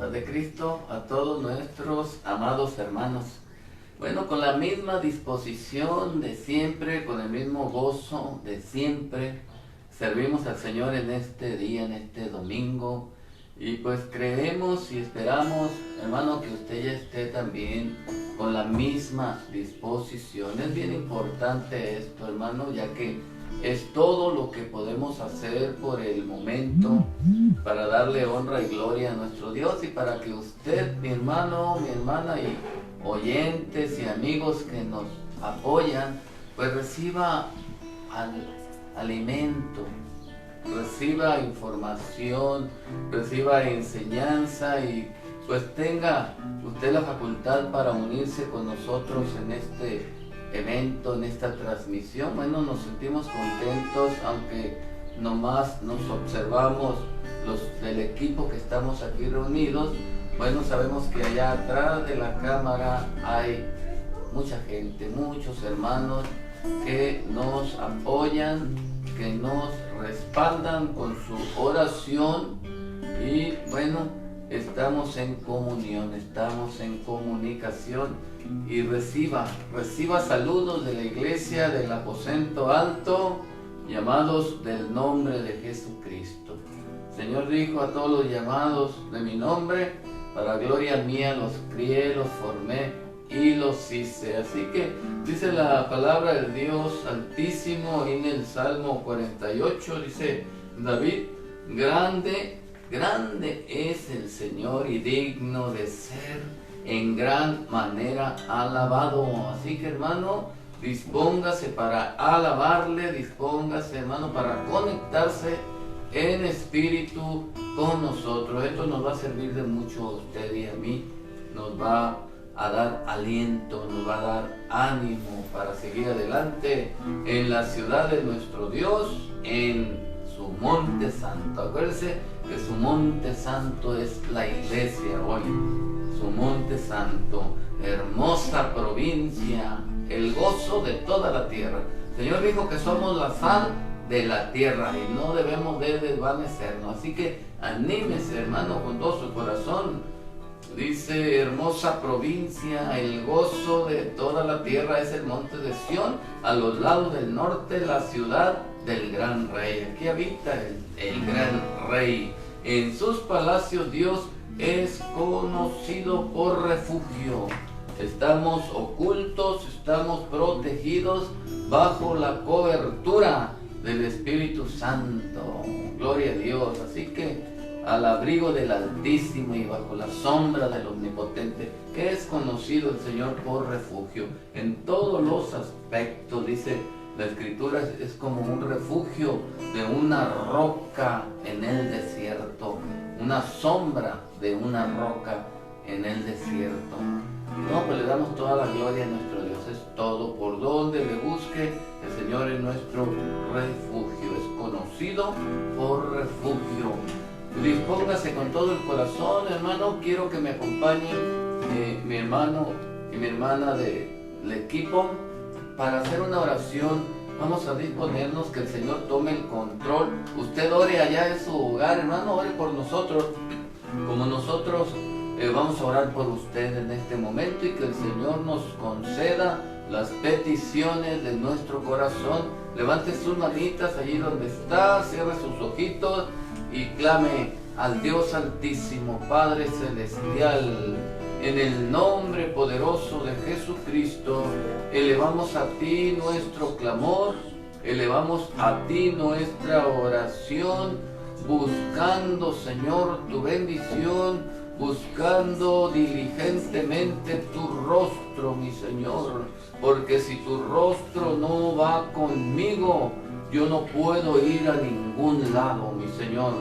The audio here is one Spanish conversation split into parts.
paz de Cristo a todos nuestros amados hermanos. Bueno, con la misma disposición de siempre, con el mismo gozo de siempre, servimos al Señor en este día, en este domingo. Y pues creemos y esperamos, hermano, que usted ya esté también con la misma disposición. Es bien importante esto, hermano, ya que es todo lo que podemos hacer por el momento para darle honra y gloria a nuestro Dios, y para que usted, mi hermano, mi hermana, y oyentes y amigos que nos apoyan, pues reciba alimento, reciba información, reciba enseñanza, y pues tenga usted la facultad para unirse con nosotros en este evento, en esta transmisión. Bueno, nos sentimos contentos, aunque nomás nos observamos los del equipo que estamos aquí reunidos. Bueno, sabemos que allá atrás de la cámara hay mucha gente, muchos hermanos que nos apoyan, que nos respaldan con su oración, y bueno, estamos en comunión, estamos en comunicación. Y reciba saludos de la iglesia del aposento alto, llamados del nombre de Jesucristo. El Señor dijo: a todos los llamados de mi nombre, para gloria mía los crié, los formé y los hice. Así que dice la palabra del Dios Altísimo en el Salmo 48, dice David: grande es el Señor y digno de ser en gran manera alabado. Así que, hermano, dispóngase para alabarle, dispóngase, hermano, para conectarse en espíritu con nosotros. Esto nos va a servir de mucho a usted y a mí, nos va a dar aliento, nos va a dar ánimo para seguir adelante en la ciudad de nuestro Dios, en su monte santo. Acuérdense que su monte santo es la iglesia hoy. Su monte santo, hermosa provincia, el gozo de toda la tierra. El Señor dijo que somos la sal de la tierra y no debemos de desvanecernos. Así que anímese, hermano, con todo su corazón. Dice: hermosa provincia, el gozo de toda la tierra es el monte de Sión, a los lados del norte, la ciudad del gran rey. Aquí habita el gran rey. En sus palacios Dios es conocido por refugio. Estamos ocultos, estamos protegidos bajo la cobertura del Espíritu Santo. Gloria a Dios. Así que al abrigo del Altísimo y bajo la sombra del Omnipotente, que es conocido el Señor por refugio en todos los aspectos. Dice la Escritura, es como un refugio de una roca en el desierto, una sombra de una roca en el desierto. No, pues le damos toda la gloria a nuestro Dios. Es todo. Por donde le busque, el Señor es nuestro refugio, es conocido por refugio. Dispóngase con todo el corazón, hermano. Quiero que me acompañe mi hermano y mi hermana del equipo para hacer una oración. Vamos a disponernos, que el Señor tome el control. Usted ore allá en su hogar, hermano, ore por nosotros, como nosotros vamos a orar por usted en este momento, y que el Señor nos conceda las peticiones de nuestro corazón. Levante sus manitas allí donde está, cierre sus ojitos y clame al Dios Altísimo. Padre Celestial, en el nombre poderoso de Jesucristo, elevamos a ti nuestro clamor, elevamos a ti nuestra oración, buscando, Señor, tu bendición, buscando diligentemente tu rostro, mi Señor, porque si tu rostro no va conmigo, yo no puedo ir a ningún lado, mi Señor.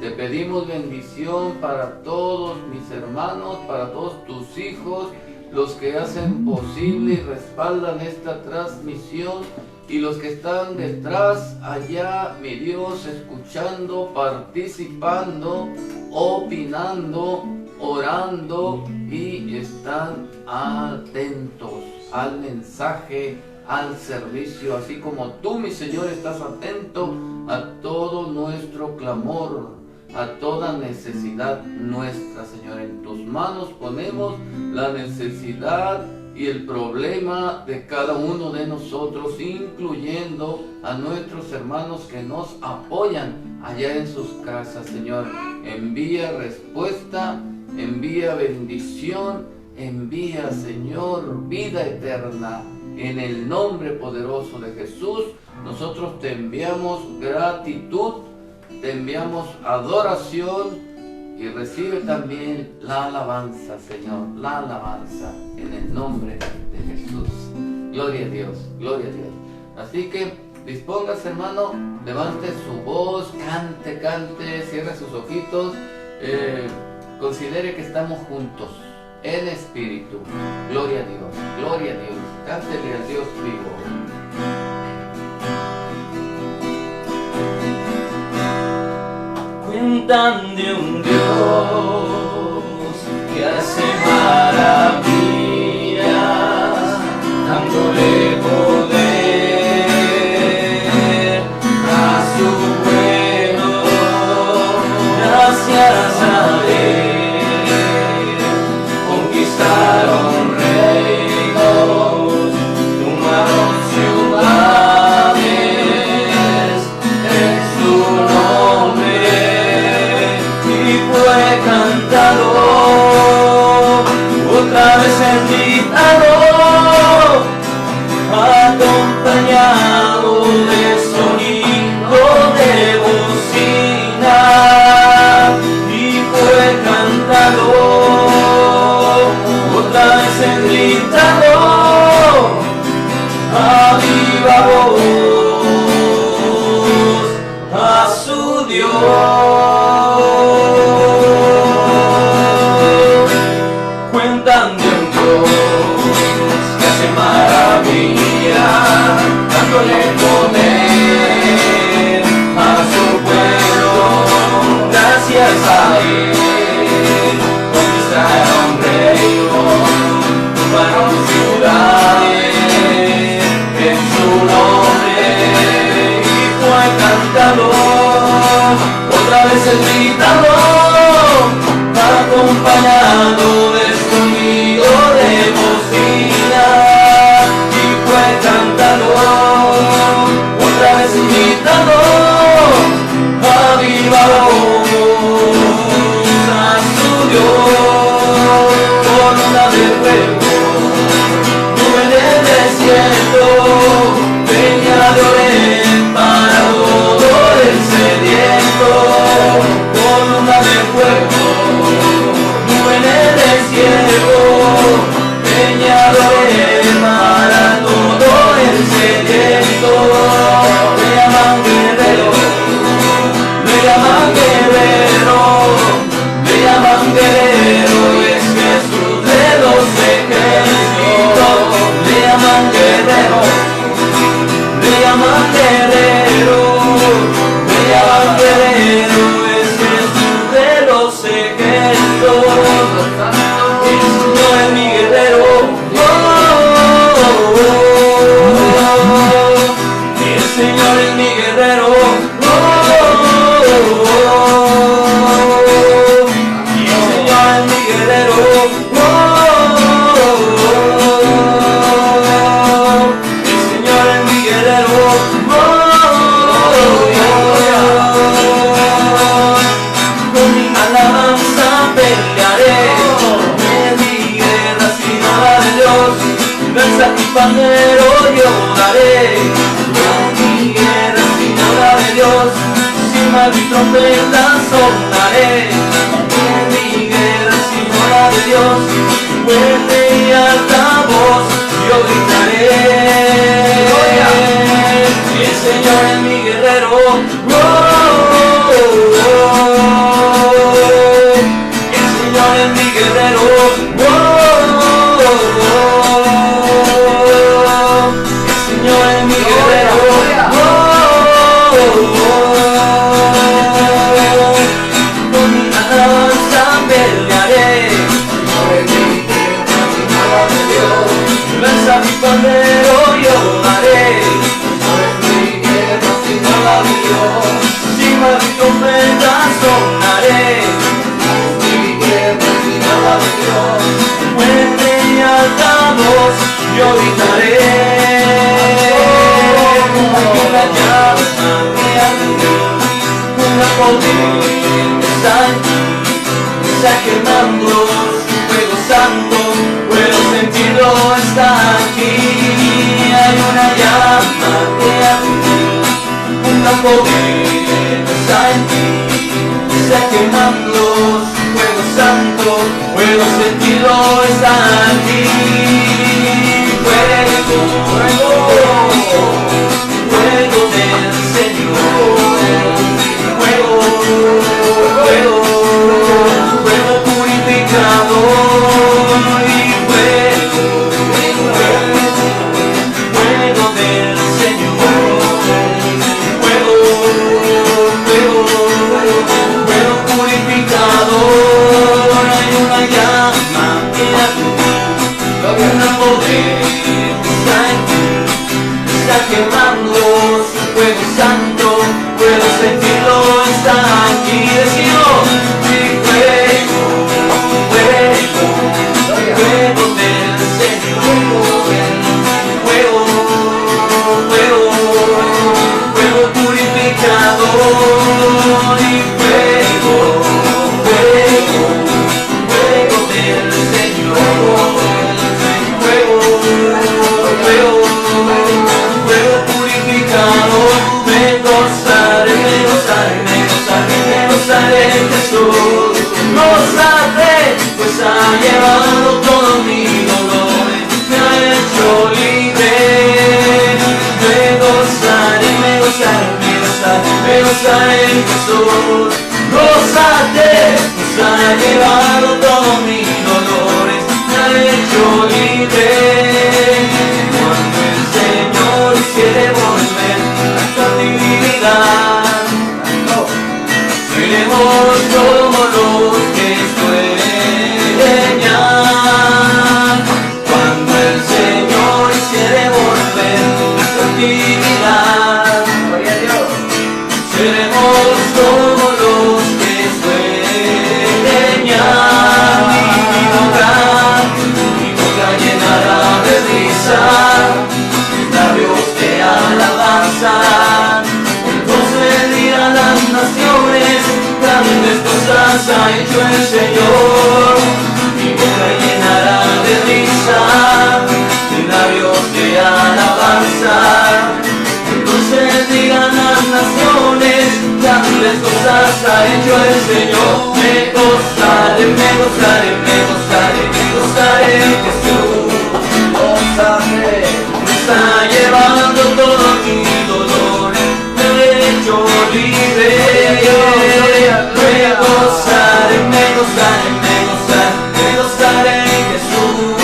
Te pedimos bendición para todos mis hermanos, para todos tus hijos, los que hacen posible y respaldan esta transmisión, y los que están detrás allá, mi Dios, escuchando, participando, opinando, orando, y están atentos al mensaje, al servicio, así como tú, mi Señor, estás atento a todo nuestro clamor. a toda necesidad nuestra, Señor. En tus manos ponemos la necesidad y el problema de cada uno de nosotros, incluyendo a nuestros hermanos que nos apoyan allá en sus casas, Señor. Envía respuesta, envía bendición, envía, Señor, vida eterna. En el nombre poderoso de Jesús, nosotros te enviamos gratitud, te enviamos adoración, y recibe también la alabanza, Señor, la alabanza, en el nombre de Jesús. Gloria a Dios, gloria a Dios. Así que dispóngase, hermano, levante su voz, cante, cante, cierre sus ojitos, considere que estamos juntos en espíritu. Gloria a Dios, gloria a Dios. Cántele al Dios vivo. Cuentan de un Dios que hace maravillas, dándole poder a su pueblo. Gracias a él conquistaron reinos, tomaron ciudades en su nombre. Fue cantado, otra vez gritado, acompañado de sonido de bocina, y fue cantado, otra vez gritado, a viva voz, a su Dios. Dándole poder a su pueblo, gracias a él conquistaron reinos, tomaron ciudades en su nombre, y fue cantado, otra vez el gritado, acompañado de sonido de bocina. Cantando, otra vez gritando, a viva voz a su Dios, columna de fuego, nube en el desierto, peña de Oreb para todo el sediento, columna de fuego, nube en el desierto, peña de Oreb para todo el sediento. Me llaman guerrero, me llaman guerrero, me llaman guerrero, es Jesús de los ejércitos. Me llaman guerrero, me llaman guerrero, me llaman guerrero, es Jesús de los ejércitos. El Señor es mi guerrero. El Señor es mi guerrero, y el Señor es mi guerrero, el Señor es mi guerrero, con mi alabanza pelearé, en mi guerra sin nada de Dios, danza y pandero yo daré. Dios, sin mal mi trompeta sonaré, en mi guerra sin hora de Dios, fuerte y alta voz yo gritaré. El Señor es mi guerrero, el Señor es mi guerrero, el Señor es mi guerrero. Con mi alabanza pelearé, lanza mi pandero yo daré, mi guerra sin nada de Dios. yo gritaré. Una llama que arde, una potencia en ti, está quemando su fuego santo, puedo sentirlo, está aquí. Hay una llama que arde, una potencia en ti, está quemando su fuego santo, puedo sentirlo, está aquí. Fuego, fuego, fuego del Señor, fuego, fuego, fuego purificador y fuego, fuego del Señor, fuego, fuego, fuego purificador. Hay una llama que arde, una potencia en ti, está quemando su fuego santo, puedo sentirlo, está aquí. Decirlo, sí, fuego, fuego, fuego del Señor, fuego, fuego, fuego purificador y fuego, fuego, fuego del Señor, fuego, fuego, fuego purificador. Me gozaré, me gozaré, me gozaré, me gozaré en Jesús. Gozaré, pues ha llevado todos mis dolores, me ha hecho libre. Me gozaré, me gozaré, me gozaré, me gozaré en Jesús. Gozaré, pues ha llevado todos mis dolores, me ha hecho libre. Cuando el Señor quiere volver a captividad, seremos como los que sueñan. Cuando el Señor quiere volver a captividad, seremos como los que sueñan. Mi boca llenará de risa, labios de alabanza. Entonces dirán las naciones, grandes cosas ha hecho el Señor. Mi boca llenará de risa, labios de alabanza. Entonces dirán las naciones, grandes cosas ha hecho el Señor. Me gozaré, me gozaré, me gozaré, me gozaré en Jesús. Gozaré, me está llevando todos mis dolores, me he hecho libre. Me gozaré, me gozaré, me gozaré, me gozaré en Jesús.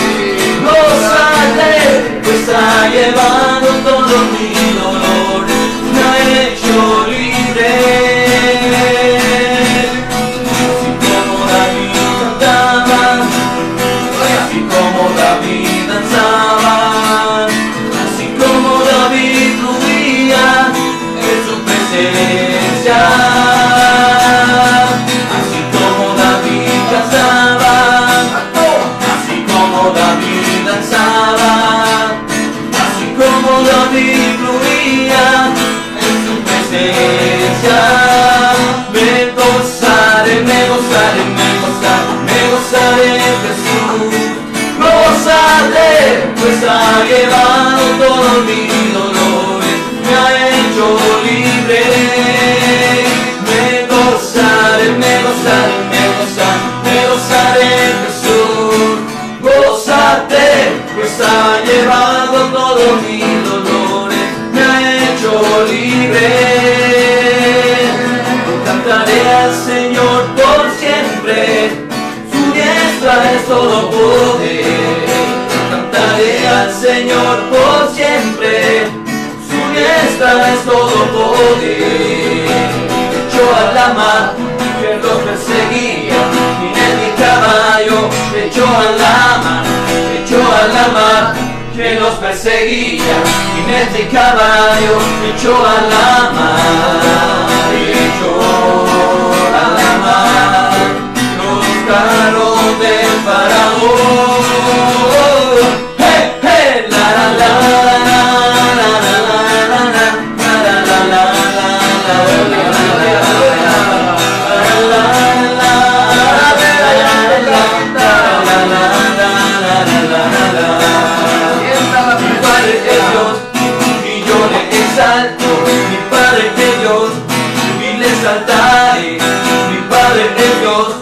Gozaré, pues ha llevado todos mis dolores, me ha hecho libre. Así como David cantaba, así como David danzaba, así como David fluía en su presencia, así como David cantaba, así como David danzaba, así como David fluía en su presencia. Me gozaré, me gozaré, me gozaré, me gozaré en Jesús. Gozaré, pues ha llevado todos mis dolores, me ha hecho libre. Me gozaré, me gozaré, me gozaré, me gozaré en Jesús. Gozaré, pues ha llevado todos mis dolores, me ha hecho libre. Cantaré al Señor por siempre, su diestra es todo poder. Cantaré al Señor por siempre, su diestra es todo poder. Echó a la mar que los perseguía, y en mi caballo echó a la mar, echó a la mar que los perseguía, jinete y caballo echó a la mar, echó a la mar los carros del faraón. ¡Hey, hey! Dios,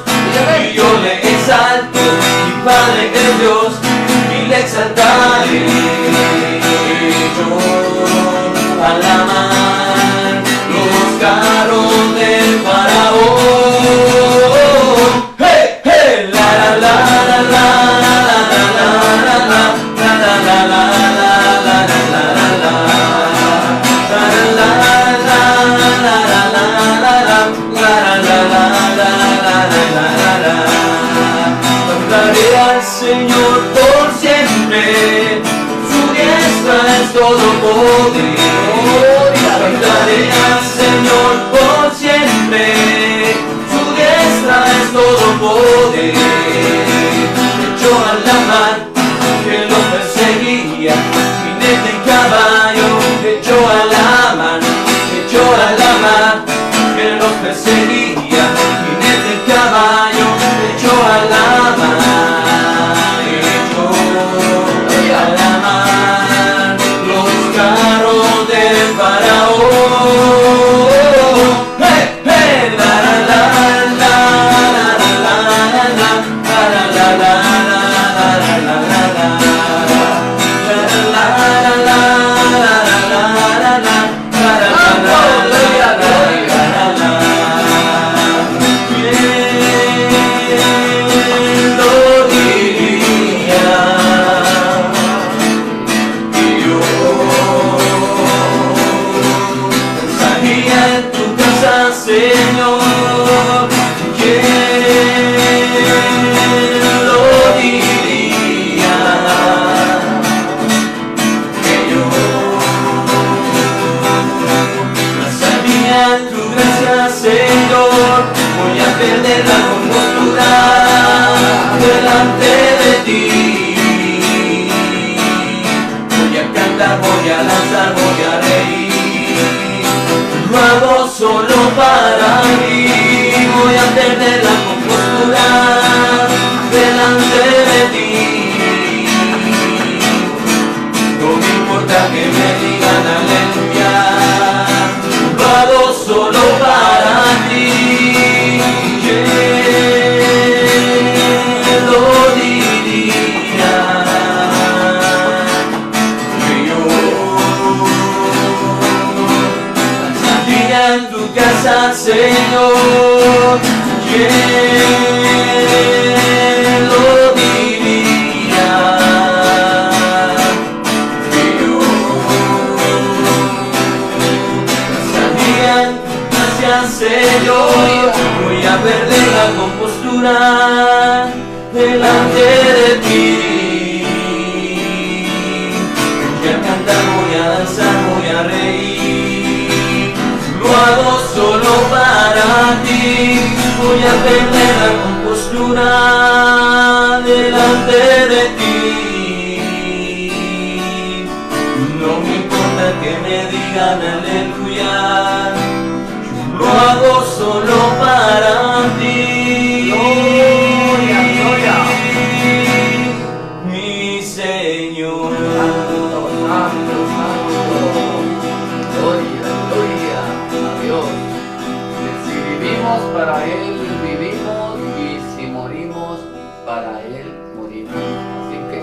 y yo le exalto, mi Padre es Dios, y le exaltaré. Yo al amar los carros del faraón, hey, hey, la la la la la la la la la la la la Cantaré al Señor por siempre, su diestra es todo poder. Cantaré al Señor por siempre, su diestra es todo poder. Echó a la mar que lo perseguía, jinete en caballo, echó a la mar que los perseguía, jinete en caballo, echó a la mar, echó a la mar los carros del faraón. Hey, hey, la la la la la la la la la la Señor, ¿quién lo diría? Que yo pasaría en tu gracia, Señor, voy a perder la compostura delante de ti. Voy a cantar, voy a lanzar, voy a reír. Lo hago solo para mí, voy a perder la compostura delante de ti. No me importa que me digan aleluya, lo hago solo para ti. ¿Quién lo diría? Que yo en tu casa, Señor, ¿quién lo diría? Que yo estaría en tu casa, Señor, voy a perder la compostura delante de ti. Voy a cantar, voy a danzar, voy a reír. Lo hago solo para ti, voy a perder la compostura delante de ti. No me importa que me digan aleluya, lo hago solo para ti. Gloria, gloria, mi Señor. Santo, santo, gloria, gloria a Dios. Si vivimos para Él, vivimos, y si morimos, para Él morimos. Así que,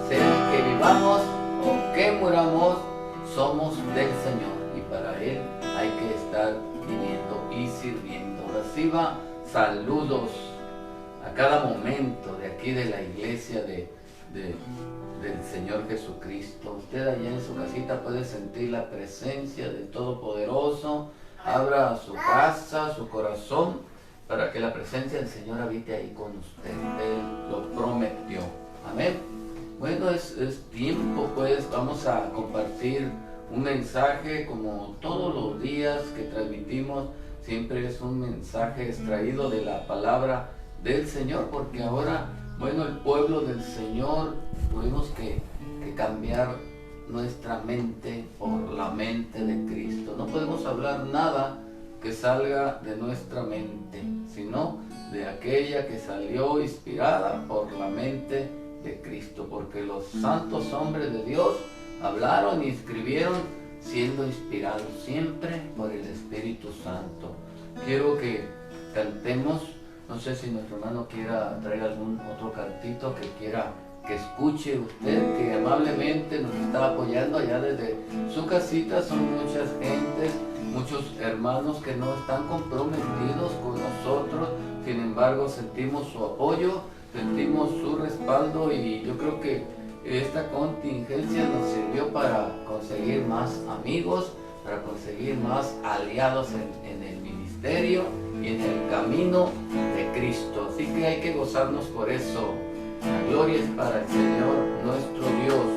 sea que vivamos o que muramos, somos del Señor, y para Él hay que estar viviendo y sirviendo. Reciba saludos a cada momento de aquí de la iglesia del Señor Jesucristo. Usted allá en su casita puede sentir la presencia del Todopoderoso. Abra su casa, su corazón, para que la presencia del Señor habite ahí con usted. Él lo prometió. Amén. Bueno, es tiempo, pues vamos a compartir un mensaje como todos los días que transmitimos. Siempre es un mensaje extraído de la palabra del Señor, porque ahora, bueno, el pueblo del Señor tuvimos que cambiar nuestra mente por la mente de Cristo. No podemos hablar nada que salga de nuestra mente, sino de aquella que salió inspirada por la mente de Cristo, porque los santos hombres de Dios hablaron y escribieron siendo inspirados siempre por el Espíritu Santo. Quiero que cantemos No sé si nuestro hermano quiera traer algún otro cantito que quiera que escuche usted, que amablemente nos está apoyando allá desde su casita. Son muchas gentes, muchos hermanos que no están comprometidos con nosotros, sin embargo sentimos su apoyo, sentimos su respaldo, y yo creo que esta contingencia nos sirvió para conseguir más amigos, para conseguir más aliados en el ministerio y en el camino de Cristo. Así que hay que gozarnos por eso. La gloria es para el Señor nuestro Dios.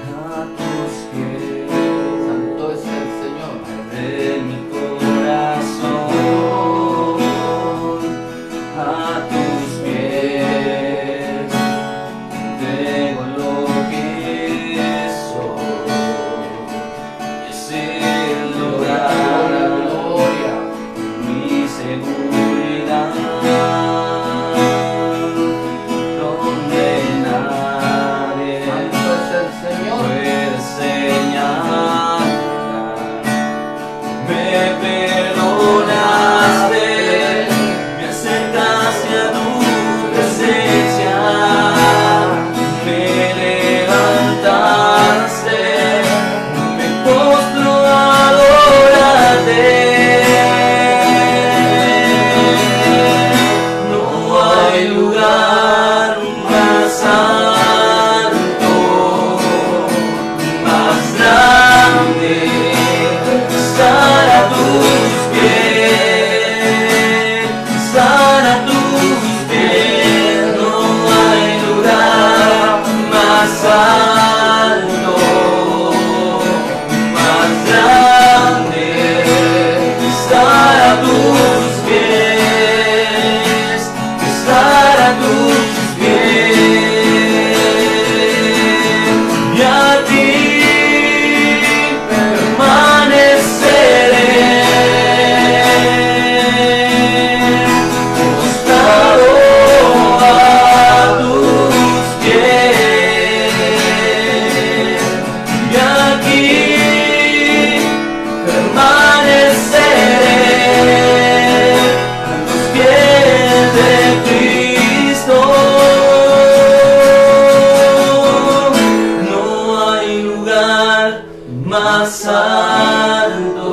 A tus pies, Santo es el Señor. de mi corazón, a tus pies, tengo lo que soy. Es el lugar, Gloria. mi seguridad, donde nadie Santo es el Señor. puede señalar. Me perdonaste, me acercaste a tu presencia, me levantaste, me postro a adorarte. No hay lugar más alto, más grande, estar a tus pies, estar a tus pies. No hay lugar más alto, más grande, estar a tus pies, estar a tus pies. Y a ti permaneceré, postrado a tus pies. Y aquí permaneceré a los pies de Cristo. No hay lugar más alto,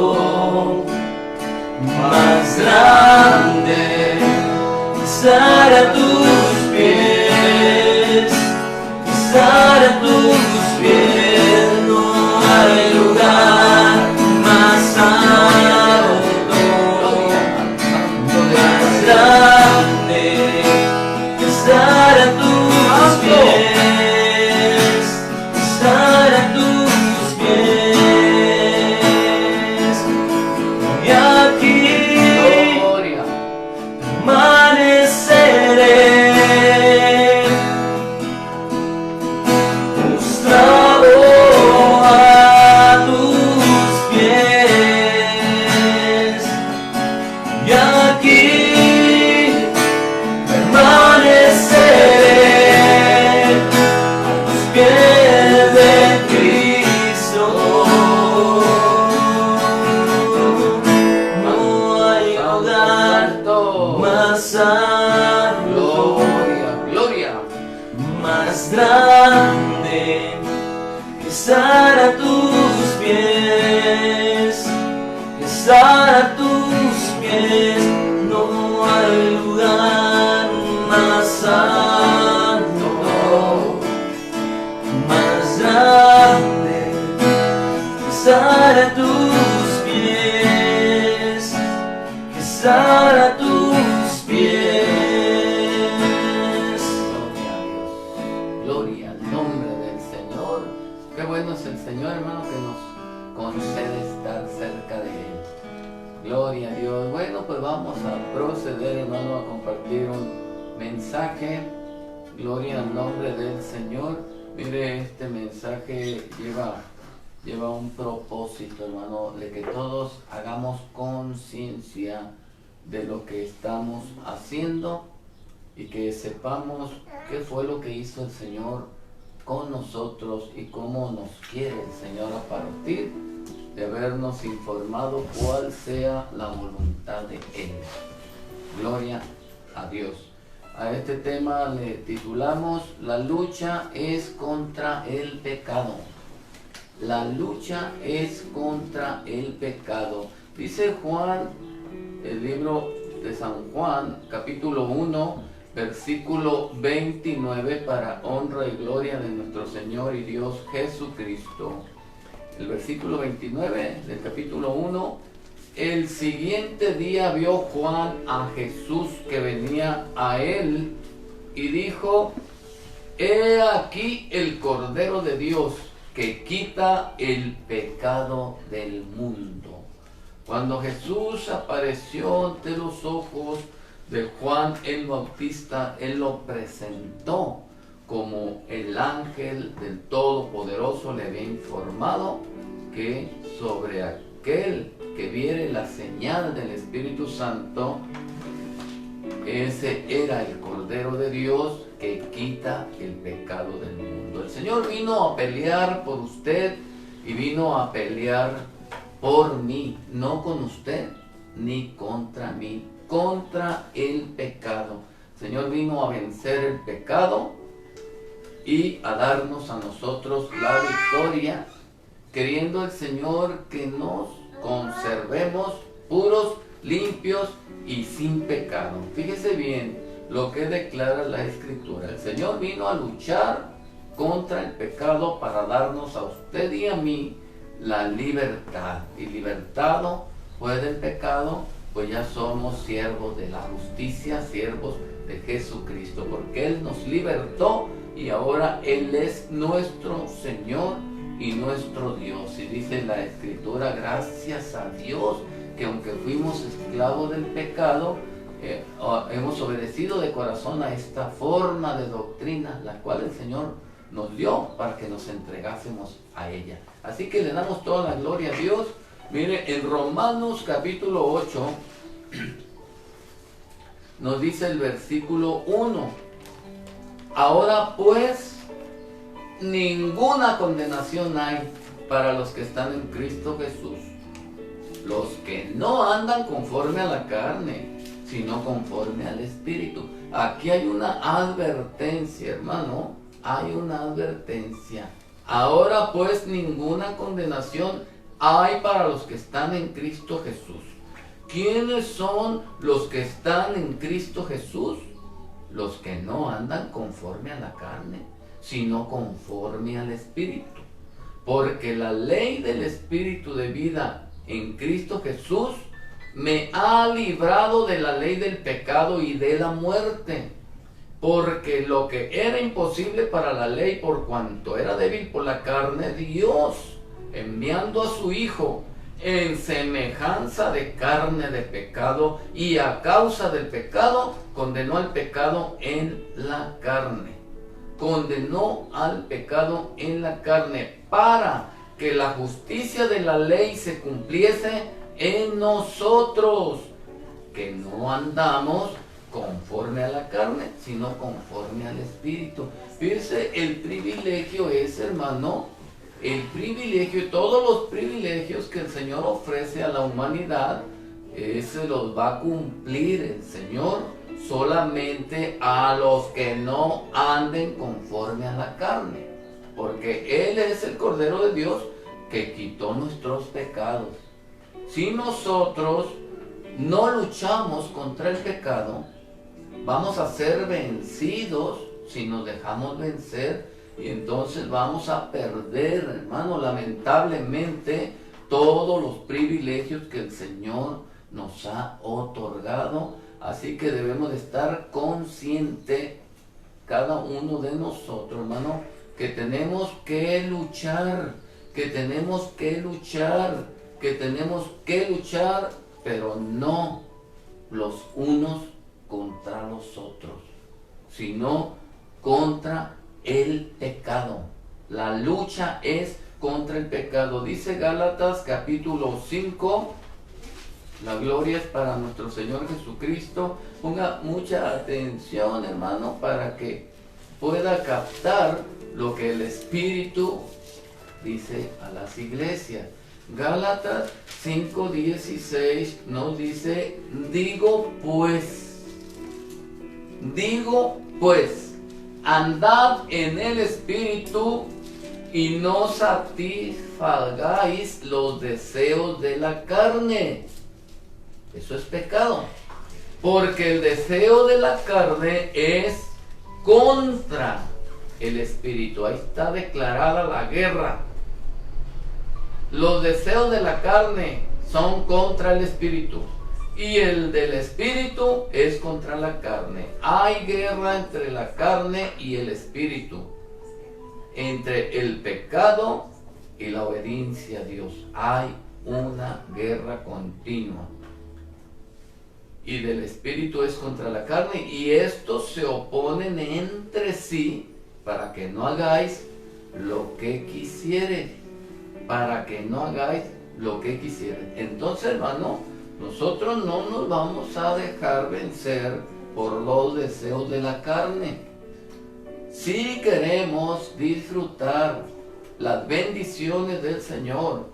más grande, estar a tus pies, estar a tus pies. No hay lugar más alto, más grande, estar a tus pies, estar a tus pies. Y aquí Gloria. permaneceré, postrado a tus pies. Y aquí permaneceré a tus pies de Cristo. No hay lugar Santo. más alto, Gloria. Gloria. más grande, que estar a tus pies, que estar a tus pies. No hay lugar más alto, más grande, que estar a tus pies, que estar a tus pies. Gloria a Dios. Gloria al nombre del Señor. Qué bueno es el Señor, hermano, que nos concede estar cerca de Él. Gloria a Dios. Bueno, pues vamos a proceder, hermano, a compartir un mensaje. Gloria al nombre del Señor. Mire, este mensaje lleva un propósito, hermano, de que todos hagamos conciencia de lo que estamos haciendo y que sepamos qué fue lo que hizo el Señor con nosotros y cómo nos quiere el Señor a partir de habernos informado cuál sea la voluntad de Él. Gloria a Dios. A este tema le titulamos: la lucha es contra el pecado. La lucha es contra el pecado. Dice Juan, el libro de San Juan, capítulo 1, versículo 29, para honra y gloria de nuestro Señor y Dios Jesucristo. El versículo 29 del capítulo 1: el siguiente día vio Juan a Jesús que venía a él y dijo: he aquí el Cordero de Dios que quita el pecado del mundo. Cuando Jesús apareció ante los ojos de Juan el Bautista, él lo presentó como el ángel del Todopoderoso le había informado que sobre aquel que viere la señal del Espíritu Santo, ese era el Cordero de Dios que quita el pecado del mundo. El Señor vino a pelear por usted y vino a pelear por mí, no con usted ni contra mí, contra el pecado. El Señor vino a vencer el pecado y a darnos a nosotros la victoria, queriendo el Señor que nos conservemos puros, limpios y sin pecado. Fíjese bien lo que declara la Escritura. El Señor vino a luchar contra el pecado para darnos a usted y a mí la libertad. Y libertado pues del pecado, pues ya somos siervos de la justicia, siervos de Jesucristo, porque Él nos libertó y ahora Él es nuestro Señor y nuestro Dios. Y dice la Escritura: gracias a Dios que aunque fuimos esclavos del pecado, hemos obedecido de corazón a esta forma de doctrina, la cual el Señor nos dio para que nos entregásemos a ella. Así que le damos toda la gloria a Dios. Mire, en Romanos capítulo 8 nos dice el versículo 1: ahora pues ninguna condenación hay para los que están en Cristo Jesús, los que no andan conforme a la carne, sino conforme al Espíritu. Aquí hay una advertencia, hermano, hay una advertencia. Ahora pues ninguna condenación hay para los que están en Cristo Jesús. ¿Quiénes son los que están en Cristo Jesús? Los que no andan conforme a la carne, sino conforme al Espíritu. Porque la ley del Espíritu de vida en Cristo Jesús me ha librado de la ley del pecado y de la muerte. Porque lo que era imposible para la ley, por cuanto era débil por la carne, Dios, enviando a su Hijo en semejanza de carne de pecado, y a causa del pecado, condenó al pecado en la carne. Condenó al pecado en la carne, para que la justicia de la ley se cumpliese en nosotros, que no andamos conforme a la carne, sino conforme al Espíritu. Fíjense, el privilegio es, hermano, el privilegio, todos los privilegios que el Señor ofrece a la humanidad, se los va a cumplir el Señor solamente a los que no anden conforme a la carne, porque Él es el Cordero de Dios que quitó nuestros pecados. Si nosotros no luchamos contra el pecado, vamos a ser vencidos si nos dejamos vencer, y entonces vamos a perder, hermano, lamentablemente, todos los privilegios que el Señor nos ha otorgado. Así que debemos de estar conscientes, cada uno de nosotros, hermano, que tenemos que luchar, pero no los unos contra los otros, sino contra el pecado. La lucha es contra el pecado. Dice Gálatas capítulo 5, la gloria es para nuestro Señor Jesucristo. Ponga mucha atención, hermano, para que pueda captar lo que el Espíritu dice a las iglesias. Gálatas 5:16 nos dice, digo pues, andad en el Espíritu y no satisfagáis los deseos de la carne. Eso es pecado, porque el deseo de la carne es contra el Espíritu. Ahí está declarada la guerra. Los deseos de la carne son contra el Espíritu y el del Espíritu es contra la carne. Hay guerra entre la carne y el Espíritu, entre el pecado y la obediencia a Dios. Hay una guerra continua. Y del Espíritu es contra la carne, y estos se oponen entre sí para que no hagáis lo que quisieres. Para que no hagáis lo que quisieres. Entonces, hermano, nosotros no nos vamos a dejar vencer por los deseos de la carne. Si queremos disfrutar las bendiciones del Señor,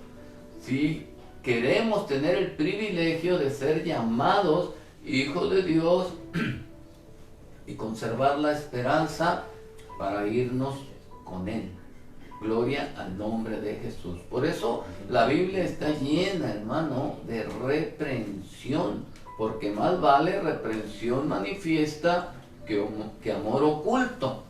si queremos tener el privilegio de ser llamados hijos de Dios y conservar la esperanza para irnos con Él. Gloria al nombre de Jesús. Por eso la Biblia está llena, hermano, de reprensión, porque más vale reprensión manifiesta que amor oculto.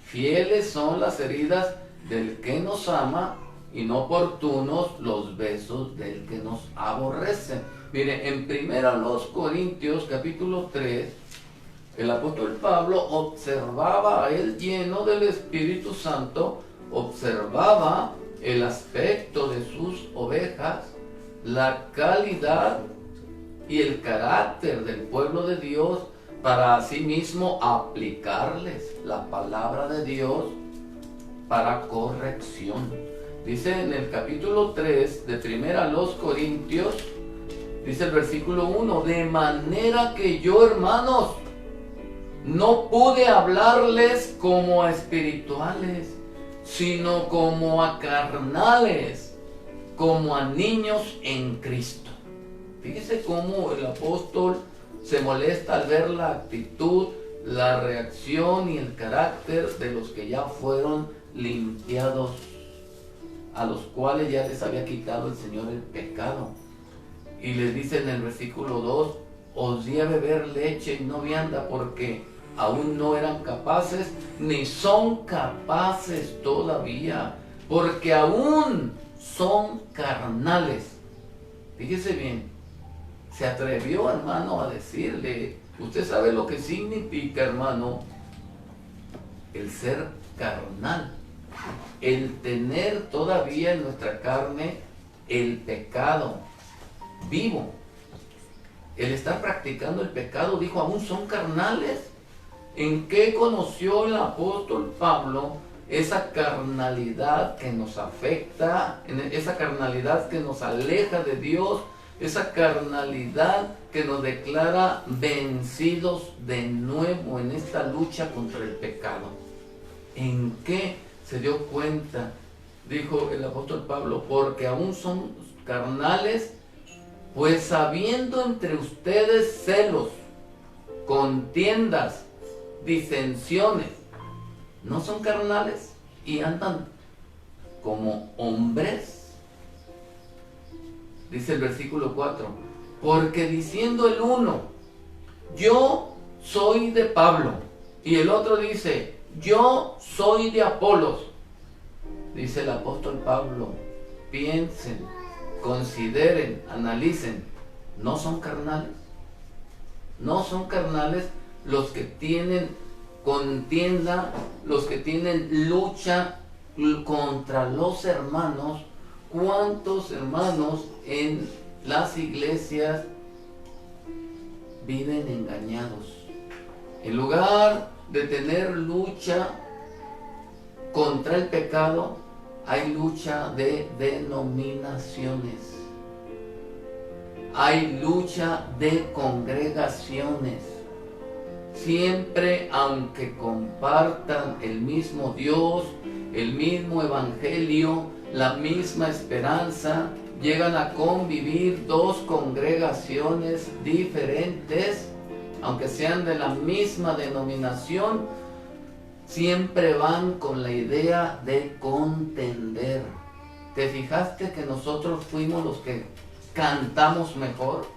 Fieles son las heridas del que nos ama y no oportunos los besos del que nos aborrece. Mire, en 1 Corintios capítulo 3, el apóstol Pablo observaba a él lleno del Espíritu Santo, observaba el aspecto de sus ovejas, la calidad y el carácter del pueblo de Dios, para asimismo aplicarles la palabra de Dios para corrección. Dice en el capítulo 3 de 1 Corintios, dice el versículo 1, de manera que yo, hermanos, no pude hablarles como a espirituales, sino como a carnales, como a niños en Cristo. Fíjese cómo el apóstol se molesta al ver la actitud, la reacción y el carácter de los que ya fueron limpiados, a los cuales ya les había quitado el Señor el pecado. Y les dice en el versículo 2, os di a beber leche y no vianda, porque aún no eran capaces, ni son capaces todavía, porque aún son carnales. Fíjese bien, se atrevió, hermano, a decirle, usted sabe lo que significa, hermano, el ser carnal, el tener todavía en nuestra carne el pecado vivo, el estar practicando el pecado. Dijo, aún son carnales. ¿En qué conoció el apóstol Pablo esa carnalidad que nos afecta, esa carnalidad que nos aleja de Dios, esa carnalidad que nos declara vencidos de nuevo en esta lucha contra el pecado? ¿En qué se dio cuenta? Dijo el apóstol Pablo, porque aún son carnales, pues habiendo entre ustedes celos, contiendas, disensiones, no son carnales y andan como hombres. Dice el versículo 4, porque diciendo el uno, yo soy de Pablo, y el otro dice, yo soy de Apolos. Dice el apóstol Pablo, piensen, consideren, analicen, ¿no son carnales? ¿No son carnales los que tienen contienda, los que tienen lucha contra los hermanos? ¿Cuántos hermanos en las iglesias viven engañados? En lugar de tener lucha contra el pecado, hay lucha de denominaciones, hay lucha de congregaciones. Siempre, aunque compartan el mismo Dios, el mismo evangelio, la misma esperanza, llegan a convivir dos congregaciones diferentes, aunque sean de la misma denominación, siempre van con la idea de contender. ¿Te fijaste que nosotros fuimos los que cantamos mejor?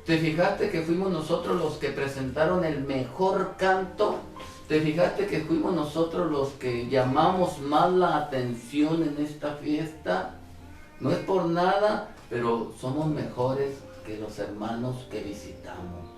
¿Te fijaste que fuimos nosotros los que presentaron el mejor canto? ¿Te fijaste que fuimos nosotros los que llamamos más la atención en esta fiesta? No es por nada, pero somos mejores que los hermanos que visitamos.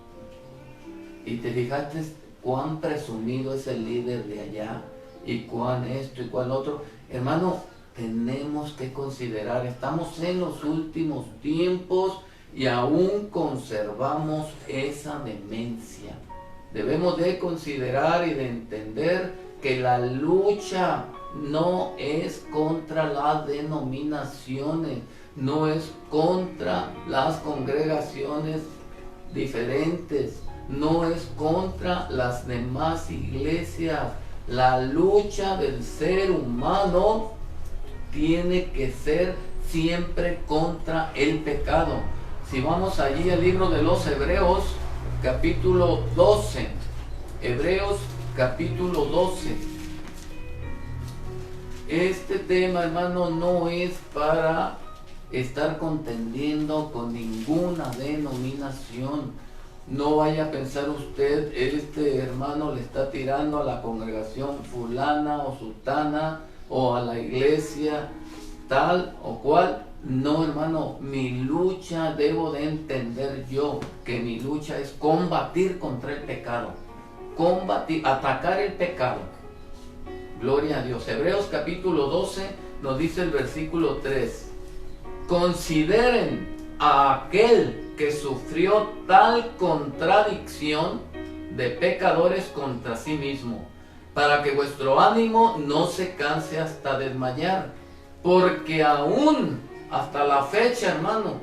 ¿Y te fijaste cuán presumido es el líder de allá? Y cuán esto y cuán otro. Hermano, tenemos que considerar, estamos en los últimos tiempos y aún conservamos esa demencia. Debemos de considerar y de entender que la lucha no es contra las denominaciones, no es contra las congregaciones diferentes, no es contra las demás iglesias. La lucha del ser humano tiene que ser siempre contra el pecado. Si vamos allí al libro de los Hebreos, capítulo 12, Hebreos capítulo 12. Este tema, hermano, no es para estar contendiendo con ninguna denominación. No vaya a pensar usted, este hermano le está tirando a la congregación fulana o sultana o a la iglesia tal o cual. No, hermano, mi lucha, debo de entender yo que mi lucha es combatir contra el pecado, combatir, atacar el pecado. Gloria a Dios. Hebreos capítulo 12 nos dice el versículo 3: consideren a aquel que sufrió tal contradicción de pecadores contra sí mismo, para que vuestro ánimo no se canse hasta desmayar, porque aún hasta la fecha, hermano,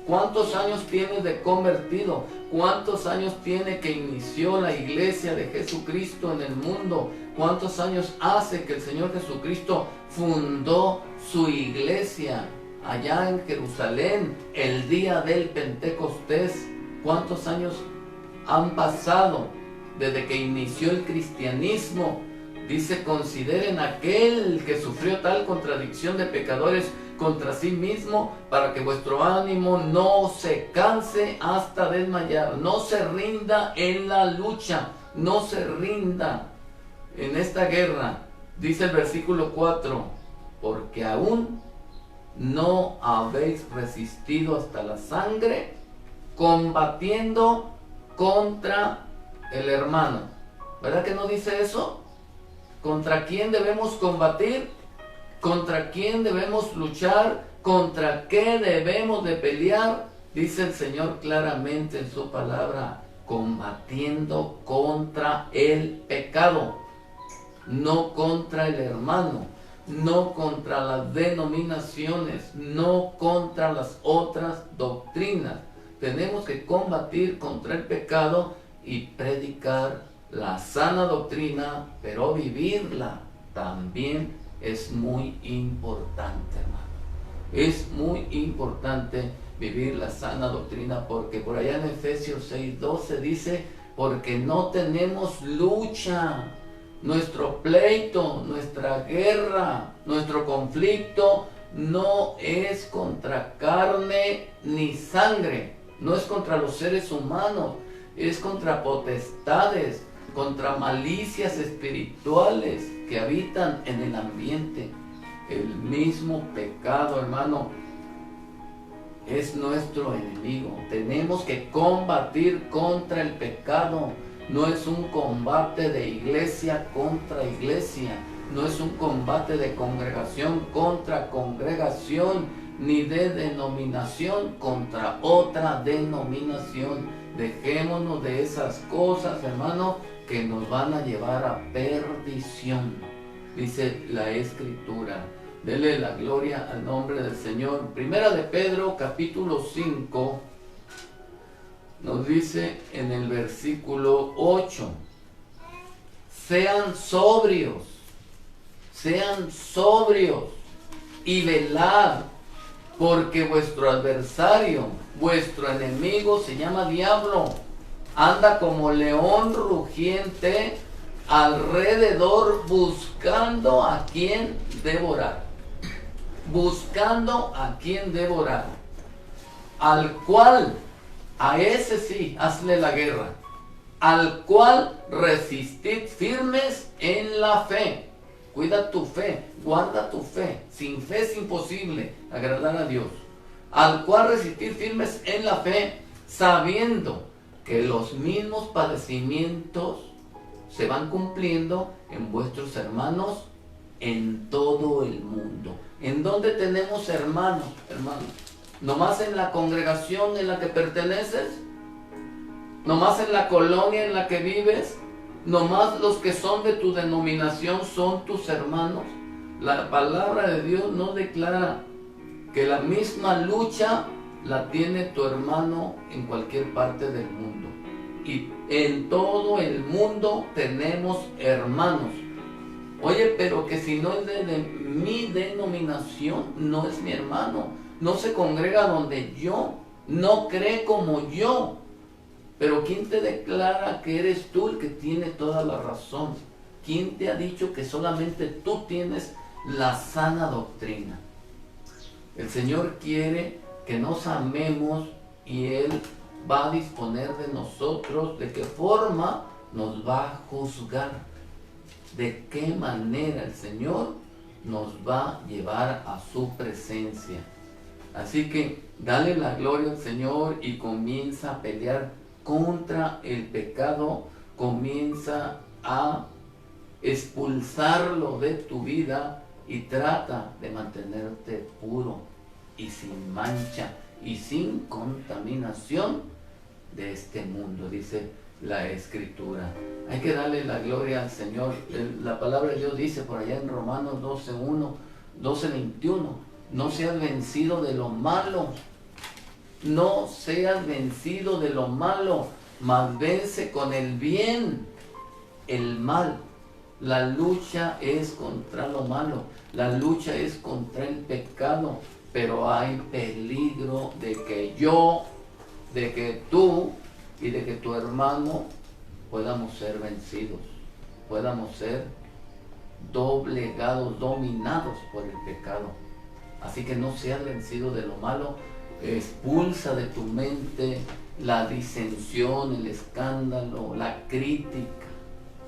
¿cuántos años tienes de convertido? ¿Cuántos años tiene que inició la iglesia de Jesucristo en el mundo? ¿Cuántos años hace que el Señor Jesucristo fundó su iglesia allá en Jerusalén, el día del Pentecostés? ¿Cuántos años han pasado desde que inició el cristianismo? Dice, consideren aquel que sufrió tal contradicción de pecadores contra sí mismo, para que vuestro ánimo no se canse hasta desmayar. No se rinda en la lucha, no se rinda en esta guerra. Dice el versículo 4, porque aún no habéis resistido hasta la sangre, combatiendo contra el hermano. ¿Verdad que no dice eso? ¿Contra quién debemos combatir? ¿Contra quién debemos luchar? ¿Contra qué debemos de pelear? Dice el Señor claramente en su palabra, combatiendo contra el pecado, no contra el hermano, no contra las denominaciones, no contra las otras doctrinas. Tenemos que combatir contra el pecado y predicar la sana doctrina, pero vivirla también es muy importante, hermano. Es muy importante vivir la sana doctrina, porque por allá en Efesios 6:12 dice, porque no tenemos lucha. Nuestro pleito, nuestra guerra, nuestro conflicto no es contra carne ni sangre, no es contra los seres humanos, es contra potestades, contra malicias espirituales que habitan en el ambiente. El mismo pecado, hermano, es nuestro enemigo. Tenemos que combatir contra el pecado. No es un combate de iglesia contra iglesia, no es un combate de congregación contra congregación, ni de denominación contra otra denominación. Dejémonos de esas cosas, hermano, que nos van a llevar a perdición, dice la Escritura. Dele la gloria al nombre del Señor. Primera de Pedro, capítulo 5, nos dice en el versículo 8, sean sobrios y velad, porque vuestro adversario, vuestro enemigo se llama diablo, anda como león rugiente alrededor buscando a quien devorar. Buscando a quien devorar. Al cual, a ese sí, hazle la guerra. Al cual resistid firmes en la fe. Cuida tu fe, guarda tu fe. Sin fe es imposible agradar a Dios. Al cual resistid firmes en la fe, sabiendo que los mismos padecimientos se van cumpliendo en vuestros hermanos en todo el mundo. ¿En dónde tenemos hermanos? ¿Nomás en la congregación en la que perteneces? ¿Nomás en la colonia en la que vives? ¿Nomás los que son de tu denominación son tus hermanos? La palabra de Dios no declara que la misma lucha la tiene tu hermano en cualquier parte del mundo. Y en todo el mundo tenemos hermanos. Oye, pero que si no es de mi denominación, no es mi hermano. No se congrega donde yo, no cree como yo. Pero ¿quién te declara que eres tú el que tiene toda la razón? ¿Quién te ha dicho que solamente tú tienes la sana doctrina? El Señor quiere que nos amemos y Él va a disponer de nosotros. ¿De qué forma nos va a juzgar? ¿De qué manera el Señor nos va a llevar a su presencia? Así que dale la gloria al Señor y comienza a pelear contra el pecado. Comienza a expulsarlo de tu vida y trata de mantenerte puro y sin mancha y sin contaminación de este mundo, dice la Escritura. Hay que darle la gloria al Señor. La palabra de Dios dice por allá en Romanos 12:1, 12:21, no seas vencido de lo malo, no seas vencido de lo malo, mas vence con el bien el mal. La lucha es contra lo malo, la lucha es contra el pecado, pero hay peligro de que yo, de que tú y de que tu hermano podamos ser vencidos, podamos ser doblegados, dominados por el pecado. Así que no seas vencido de lo malo. Expulsa de tu mente la disensión, el escándalo, la crítica,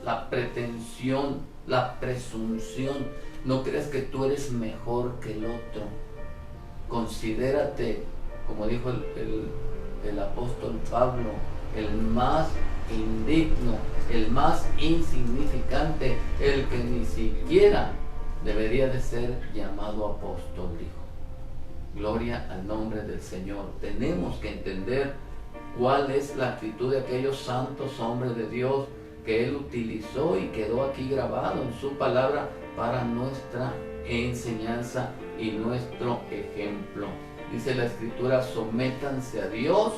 la pretensión, la presunción. No creas que tú eres mejor que el otro. Considérate, como dijo el apóstol Pablo, el más indigno, el más insignificante, el que ni siquiera debería de ser llamado apóstol, dijo. Gloria al nombre del Señor. Tenemos que entender cuál es la actitud de aquellos santos hombres de Dios que Él utilizó y quedó aquí grabado en su palabra para nuestra enseñanza y nuestro ejemplo. Dice la Escritura: sométanse a Dios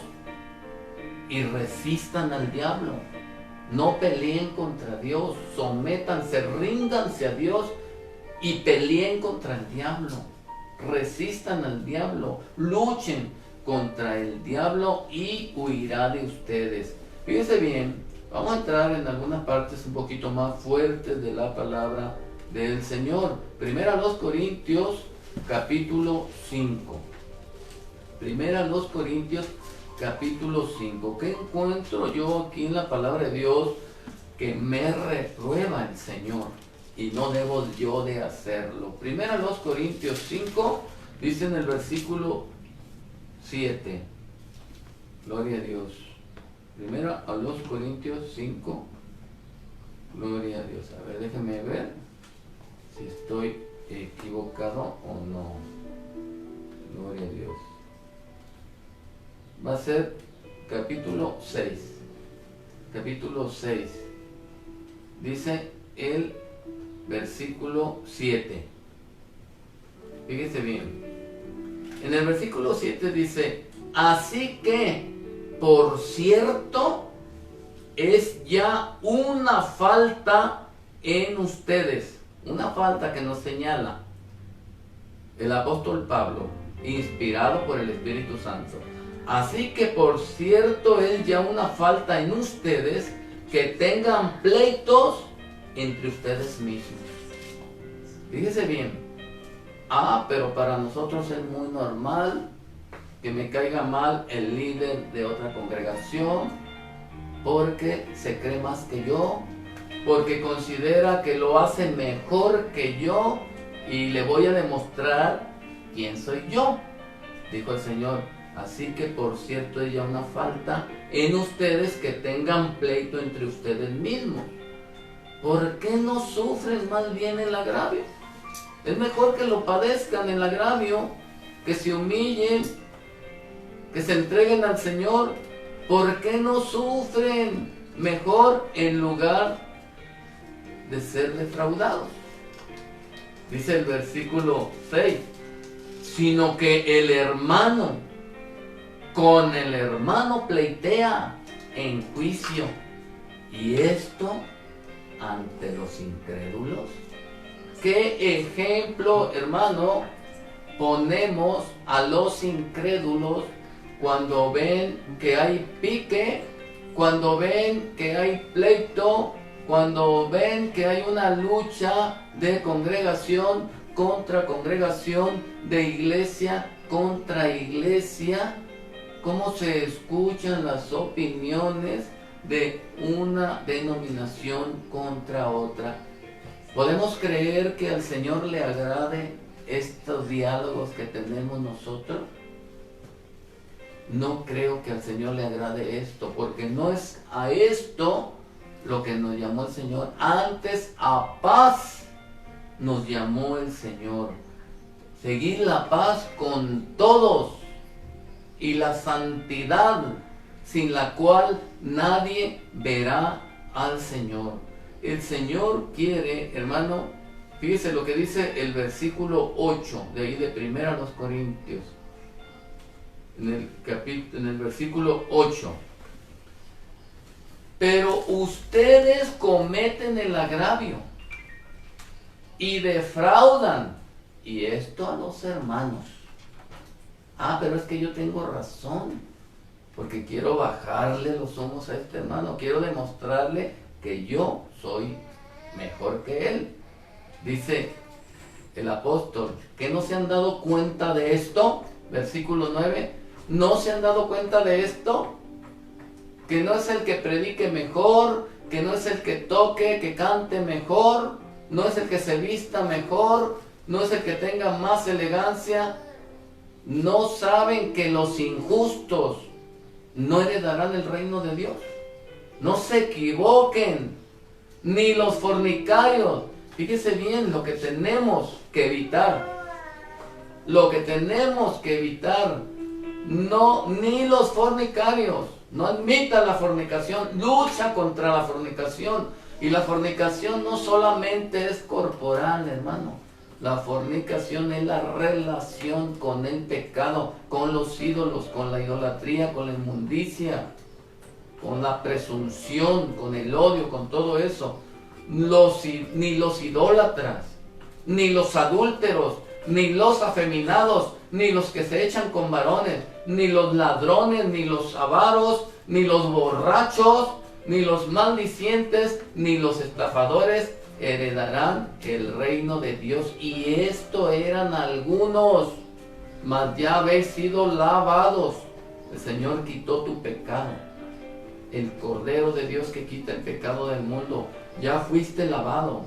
y resistan al diablo. No peleen contra Dios, sométanse, ríndanse a Dios y peleen contra el diablo. Resistan al diablo, luchen contra el diablo y huirá de ustedes. Fíjense bien, vamos a entrar en algunas partes un poquito más fuertes de la palabra del Señor. Primera a los Corintios capítulo 5. Primera a los Corintios capítulo 5. ¿Qué encuentro yo aquí en la palabra de Dios que me reprueba el Señor? Y no debo yo de hacerlo. Primera a los Corintios 5, dice en el versículo 7. Gloria a Dios. Primera a los Corintios 5. Gloria a Dios. A ver, déjenme ver si estoy equivocado o no. Gloria a Dios. Va a ser capítulo 6. Capítulo 6. Dice el versículo 7. Fíjese bien. En el versículo 7 dice: así que, por cierto, es ya una falta en ustedes. Una falta que nos señala el apóstol Pablo. inspirado por el Espíritu Santo. Así que por cierto es ya una falta en ustedes que tengan pleitos entre ustedes mismos. Fíjese bien. Pero para nosotros es muy normal que me caiga mal el líder de otra congregación porque se cree más que yo, porque considera que lo hace mejor que yo y le voy a demostrar quién soy yo, dijo el Señor. Así que por cierto es ya una falta en ustedes que tengan pleito entre ustedes mismos. ¿Por qué no sufren más bien el agravio? Es mejor que lo padezcan el agravio, que se humillen, que se entreguen al Señor. ¿Por qué no sufren mejor en lugar de ser defraudados? Dice el versículo 6, sino que el hermano con el hermano pleitea en juicio, y esto ante los incrédulos. ¿Qué ejemplo, hermano, ponemos a los incrédulos cuando ven que hay pique, cuando ven que hay pleito, cuando ven que hay una lucha de congregación contra congregación, de iglesia contra iglesia? ¿Cómo se escuchan las opiniones de una denominación contra otra? ¿Podemos creer que al Señor le agrade estos diálogos que tenemos nosotros? No creo que al Señor le agrade esto, porque no es a esto lo que nos llamó el Señor. Antes a paz nos llamó el Señor. Seguir la paz con todos y la santidad, sin la cual nadie verá al Señor. El Señor quiere, hermano, fíjese lo que dice el versículo 8, de ahí de 1 a los Corintios, en el versículo 8. Pero ustedes cometen el agravio y defraudan, y esto a los hermanos. Pero es que yo tengo razón, porque quiero bajarle los humos a este hermano, quiero demostrarle que yo soy mejor que él. Dice el apóstol, ¿que no se han dado cuenta de esto? Versículo 9, ¿no se han dado cuenta de esto? Que no es el que predique mejor, que no es el que toque, que cante mejor, no es el que se vista mejor, no es el que tenga más elegancia. ¿No saben que los injustos no heredarán el reino de Dios? No se equivoquen, ni los fornicarios. Fíjese bien lo que tenemos que evitar. Lo que tenemos que evitar. No, ni los fornicarios. No admita la fornicación. Lucha contra la fornicación. Y la fornicación no solamente es corporal, hermano. La fornicación es la relación con el pecado, con los ídolos, con la idolatría, con la inmundicia, con la presunción, con el odio, con todo eso. Ni los idólatras, ni los adúlteros, ni los afeminados, ni los que se echan con varones, ni los ladrones, ni los avaros, ni los borrachos, ni los maldicientes, ni los estafadores heredarán el reino de Dios. Y esto eran algunos, mas ya habéis sido lavados. El Señor quitó tu pecado. El Cordero de Dios que quita el pecado del mundo. Ya fuiste lavado,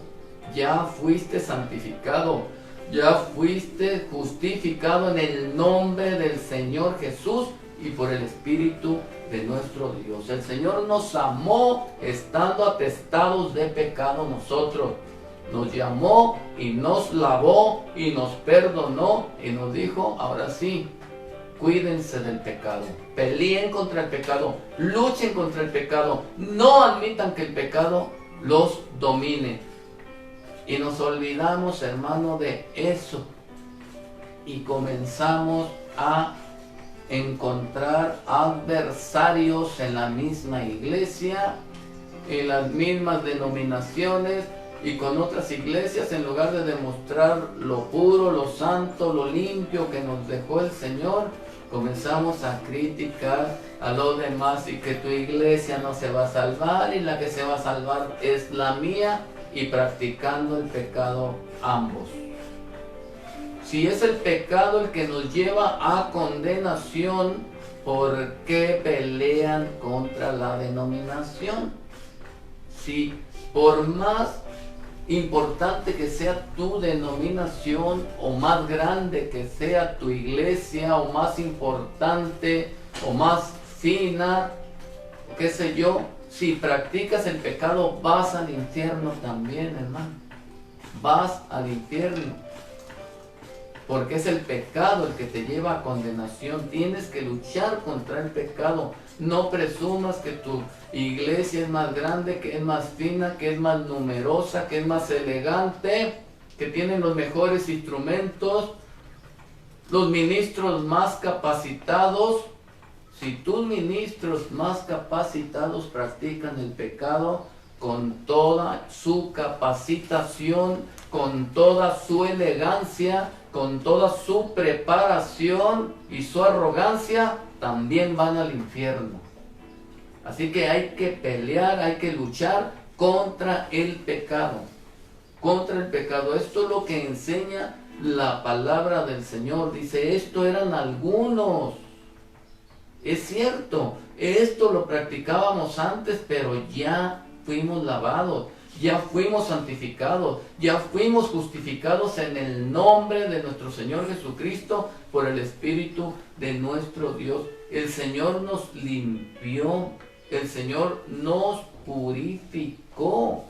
ya fuiste santificado, ya fuiste justificado en el nombre del Señor Jesús y por el Espíritu de nuestro Dios. El Señor nos amó estando atestados de pecado nosotros. Nos llamó y nos lavó y nos perdonó y nos dijo, ahora sí, cuídense del pecado, peleen contra el pecado, luchen contra el pecado, no admitan que el pecado los domine. Y nos olvidamos, hermano, de eso y comenzamos a encontrar adversarios en la misma iglesia, en las mismas denominaciones, y con otras iglesias, en lugar de demostrar lo puro, lo santo, lo limpio que nos dejó el Señor, comenzamos a criticar a los demás y que tu iglesia no se va a salvar y la que se va a salvar es la mía, y practicando el pecado ambos. Si es el pecado el que nos lleva a condenación, ¿por qué pelean contra la denominación? Si por más importante que sea tu denominación, o más grande que sea tu iglesia, o más importante, o más fina, qué sé yo, si practicas el pecado, vas al infierno también, hermano. Vas al infierno. Porque es el pecado el que te lleva a condenación. Tienes que luchar contra el pecado. No presumas que tu iglesia es más grande, que es más fina, que es más numerosa, que es más elegante, que tiene los mejores instrumentos, los ministros más capacitados. Si tus ministros más capacitados practican el pecado con toda su capacitación, con toda su elegancia, con toda su preparación y su arrogancia, también van al infierno. Así que hay que pelear, hay que luchar contra el pecado. Contra el pecado. Esto es lo que enseña la palabra del Señor. Dice, esto eran algunos. Es cierto, esto lo practicábamos antes, pero ya fuimos lavados, ya fuimos santificados, ya fuimos justificados en el nombre de nuestro Señor Jesucristo por el Espíritu de nuestro Dios. El Señor nos limpió, el Señor nos purificó.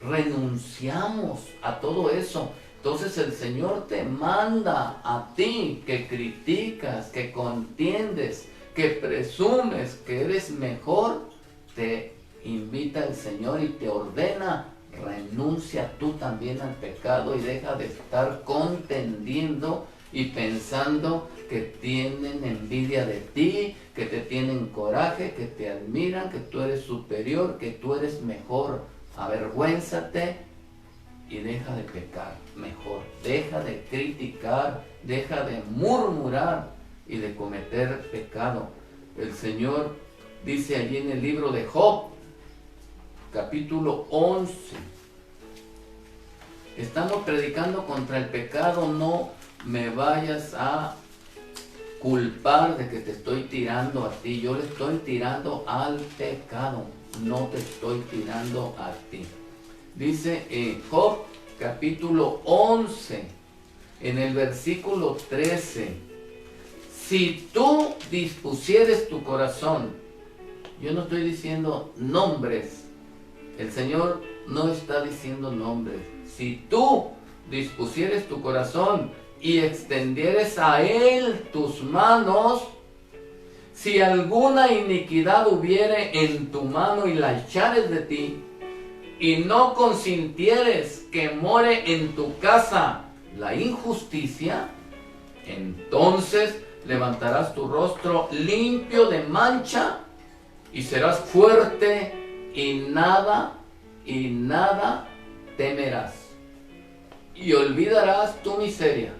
Renunciamos a todo eso. Entonces el Señor te manda a ti que criticas, que contiendes, que presumes que eres mejor. Te invita el Señor y te ordena, renuncia tú también al pecado y deja de estar contendiendo y pensando que tienen envidia de ti, que te tienen coraje, que te admiran, que tú eres superior, que tú eres mejor. Avergüénzate y deja de pecar mejor. Deja de criticar, deja de murmurar y de cometer pecado. El Señor dice allí en el libro de Job, capítulo 11. Estamos predicando contra el pecado. No me vayas a culpar de que te estoy tirando a ti. Yo le estoy tirando al pecado, no te estoy tirando a ti. Dice en Job capítulo 11, en el versículo 13, si tú dispusieres tu corazón, yo no estoy diciendo nombres, el Señor no está diciendo nombres, si tú dispusieres tu corazón y extendieres a Él tus manos, si alguna iniquidad hubiere en tu mano y la echares de ti, y no consintieres que more en tu casa la injusticia, entonces levantarás tu rostro limpio de mancha y serás fuerte y nada temerás. Y olvidarás tu miseria,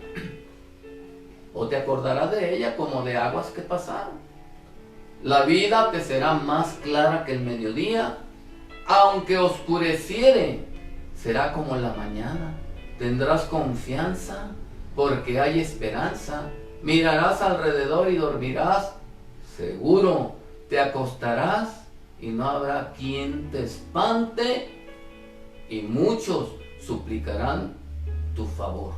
o te acordarás de ella como de aguas que pasaron. La vida te será más clara que el mediodía, aunque oscureciere, será como la mañana. Tendrás confianza, porque hay esperanza. Mirarás alrededor y dormirás seguro. Te acostarás y no habrá quien te espante, y muchos suplicarán tu favor.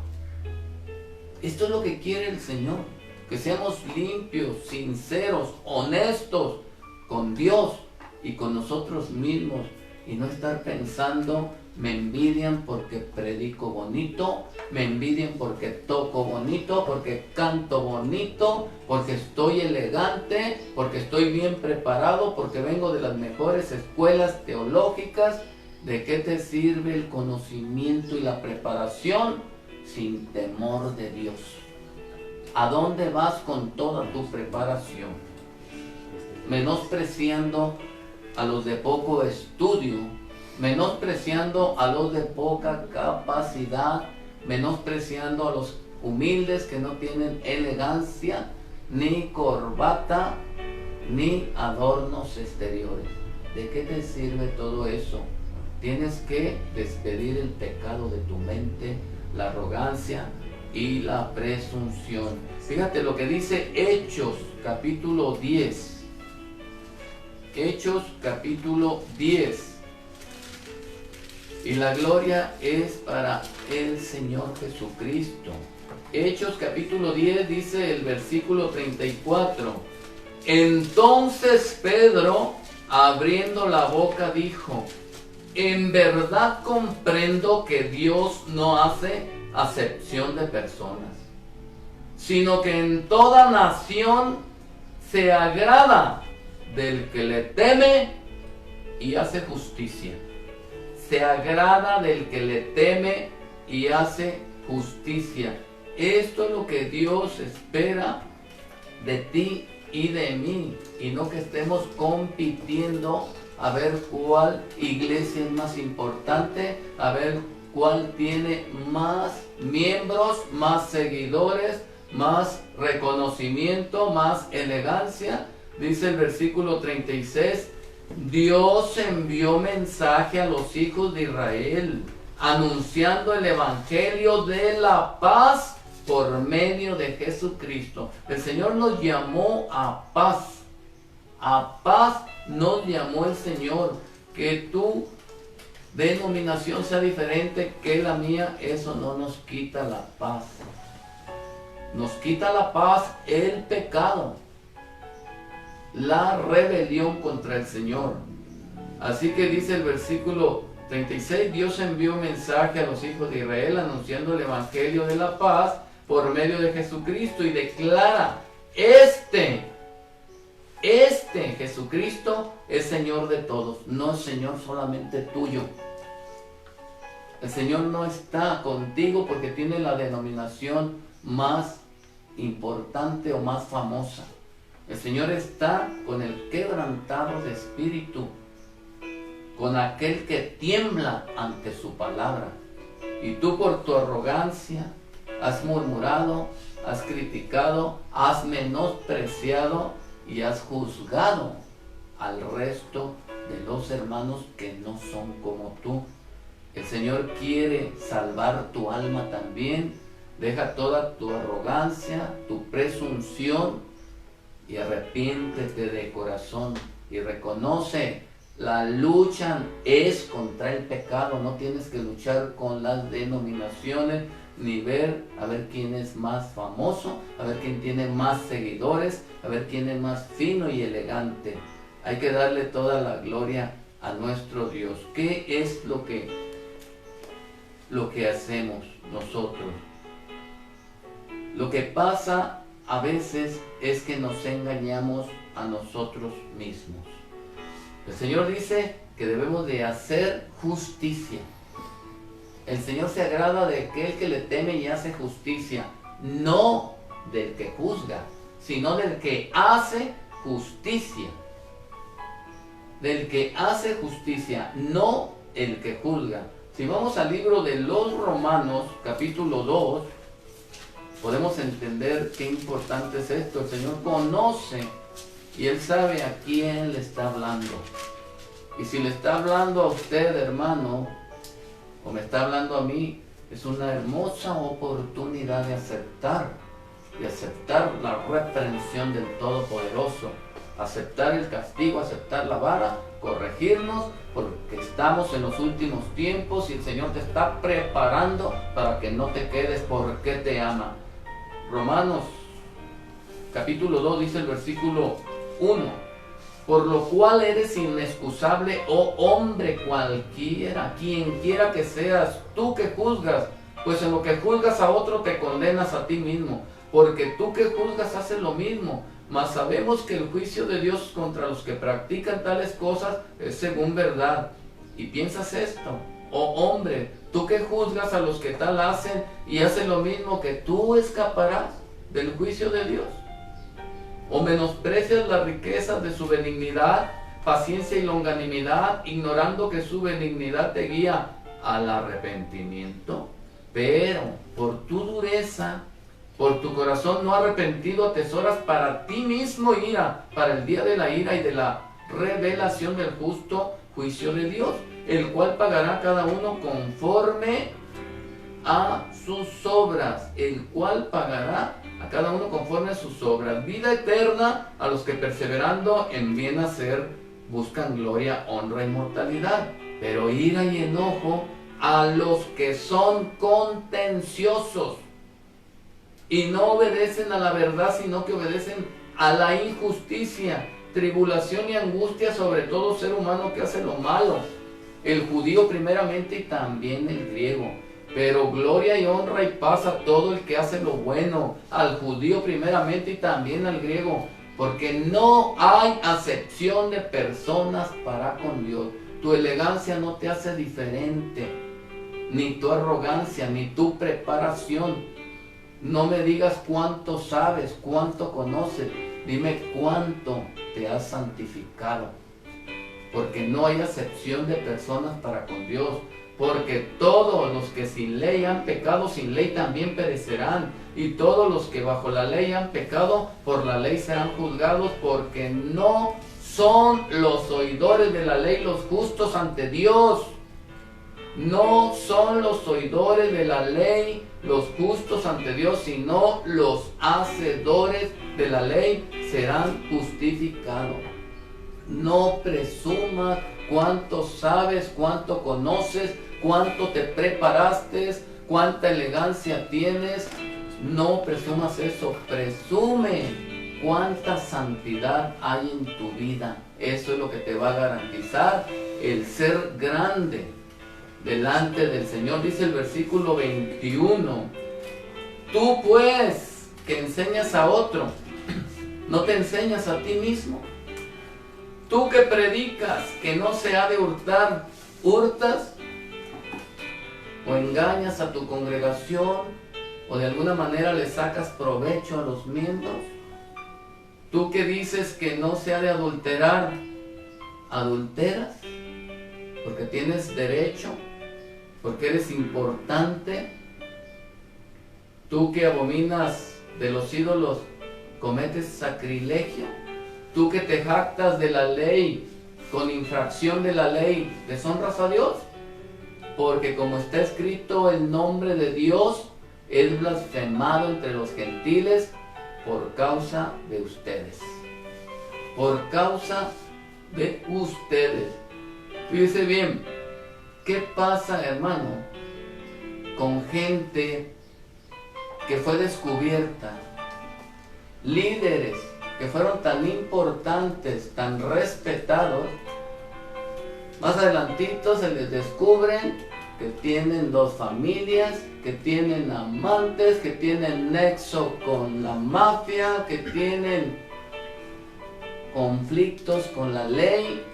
Esto es lo que quiere el Señor, que seamos limpios, sinceros, honestos con Dios y con nosotros mismos, y no estar pensando, me envidian porque predico bonito, me envidian porque toco bonito, porque canto bonito, porque estoy elegante, porque estoy bien preparado, porque vengo de las mejores escuelas teológicas. ¿De qué te sirve el conocimiento y la preparación sin temor de Dios? ¿A dónde vas con toda tu preparación? Menospreciando a los de poco estudio, menospreciando a los de poca capacidad, menospreciando a los humildes que no tienen elegancia, ni corbata, ni adornos exteriores. ¿De qué te sirve todo eso? Tienes que despedir el pecado de tu mente, la arrogancia y la presunción. Fíjate lo que dice Hechos capítulo 10. Hechos capítulo 10. Y la gloria es para el Señor Jesucristo. Hechos capítulo 10 dice el versículo 34. Entonces Pedro, abriendo la boca, dijo: en verdad comprendo que Dios no hace acepción de personas, sino que en toda nación se agrada del que le teme y hace justicia. Se agrada del que le teme y hace justicia. Esto es lo que Dios espera de ti y de mí, y no que estemos compitiendo a ver cuál iglesia es más importante, a ver cuál tiene más miembros, más seguidores, más reconocimiento, más elegancia. Dice el versículo 36, Dios envió mensaje a los hijos de Israel, anunciando el evangelio de la paz por medio de Jesucristo. El Señor nos llamó a paz. A paz nos llamó el Señor. Que tu denominación sea diferente que la mía, eso no nos quita la paz. Nos quita la paz el pecado, la rebelión contra el Señor. Así que dice el versículo 36, Dios envió mensaje a los hijos de Israel anunciando el evangelio de la paz por medio de Jesucristo, y declara: este Jesucristo es Señor de todos, no es Señor solamente tuyo. El Señor no está contigo porque tiene la denominación más importante o más famosa. El Señor está con el quebrantado de espíritu, con aquel que tiembla ante su palabra. Y tú, por tu arrogancia, has murmurado, has criticado, has menospreciado y has juzgado al resto de los hermanos que no son como tú. El Señor quiere salvar tu alma también. Deja toda tu arrogancia, tu presunción, y arrepiéntete de corazón y reconoce: la lucha es contra el pecado. No tienes que luchar con las denominaciones, ni ver a ver quién es más famoso, a ver quién tiene más seguidores, a ver quién es más fino y elegante. Hay que darle toda la gloria a nuestro Dios. ¿Qué es lo que hacemos nosotros? Lo que pasa a veces es que nos engañamos a nosotros mismos. El Señor dice que debemos de hacer justicia. El Señor se agrada de aquel que le teme y hace justicia, no del que juzga, sino del que hace justicia. Del que hace justicia, no el que juzga. Si vamos al libro de los Romanos, capítulo 2, podemos entender qué importante es esto. El Señor conoce y Él sabe a quién le está hablando. Y si le está hablando a usted, hermano, o me está hablando a mí, es una hermosa oportunidad de aceptar la reprensión del Todopoderoso, aceptar el castigo, aceptar la vara, corregirnos, porque estamos en los últimos tiempos y el Señor te está preparando para que no te quedes, porque te ama. Romanos capítulo 2 dice el versículo 1: por lo cual eres inexcusable, oh hombre cualquiera, quien quiera que seas, tú que juzgas, pues en lo que juzgas a otro te condenas a ti mismo, porque tú que juzgas haces lo mismo. Mas sabemos que el juicio de Dios contra los que practican tales cosas es según verdad. Y piensas esto: oh hombre, tú que juzgas a los que tal hacen y hacen lo mismo, que tú escaparás del juicio de Dios. O menosprecias las riquezas de su benignidad, paciencia y longanimidad, ignorando que su benignidad te guía al arrepentimiento. Pero por tu dureza, por tu corazón no arrepentido, atesoras para ti mismo ira, para el día de la ira y de la revelación del justo juicio de Dios, el cual pagará a cada uno conforme a sus obras, el cual pagará a cada uno conforme a sus obras. Vida eterna a los que perseverando en bien hacer buscan gloria, honra y inmortalidad, pero ira y enojo a los que son contenciosos y no obedecen a la verdad, sino que obedecen a la injusticia, tribulación y angustia sobre todo ser humano que hace lo malo, el judío primeramente y también el griego. Pero gloria y honra y paz a todo el que hace lo bueno, al judío primeramente y también al griego, porque no hay acepción de personas para con Dios. Tu elegancia no te hace diferente, ni tu arrogancia, ni tu preparación. No me digas cuánto sabes, cuánto conoces, dime cuánto te has santificado, porque no hay acepción de personas para con Dios. Porque todos los que sin ley han pecado, sin ley también perecerán. Y todos los que bajo la ley han pecado, por la ley serán juzgados. Porque no son los oidores de la ley los justos ante Dios. No son los oidores de la ley los justos ante Dios, sino los hacedores de la ley serán justificados. No presumas cuánto sabes, cuánto conoces, cuánto te preparaste, cuánta elegancia tienes. No presumas eso, presume cuánta santidad hay en tu vida. Eso es lo que te va a garantizar el ser grande delante del Señor. Dice el versículo 21, tú pues que enseñas a otro, ¿no te enseñas a ti mismo? Tú que predicas que no se ha de hurtar, ¿hurtas? ¿O engañas a tu congregación? ¿O de alguna manera le sacas provecho a los miembros? Tú que dices que no se ha de adulterar, ¿adulteras? Porque tienes derecho, porque eres importante. Tú que abominas de los ídolos, ¿cometes sacrilegio? Tú que te jactas de la ley, con infracción de la ley, ¿deshonras a Dios? Porque como está escrito, el nombre de Dios es blasfemado entre los gentiles por causa de ustedes. Por causa de ustedes. Fíjese bien, ¿qué pasa, hermano, con gente que fue descubierta? Líderes que fueron tan importantes, tan respetados, más adelantito se les descubren que tienen dos familias, que tienen amantes, que tienen nexo con la mafia, que tienen conflictos con la ley.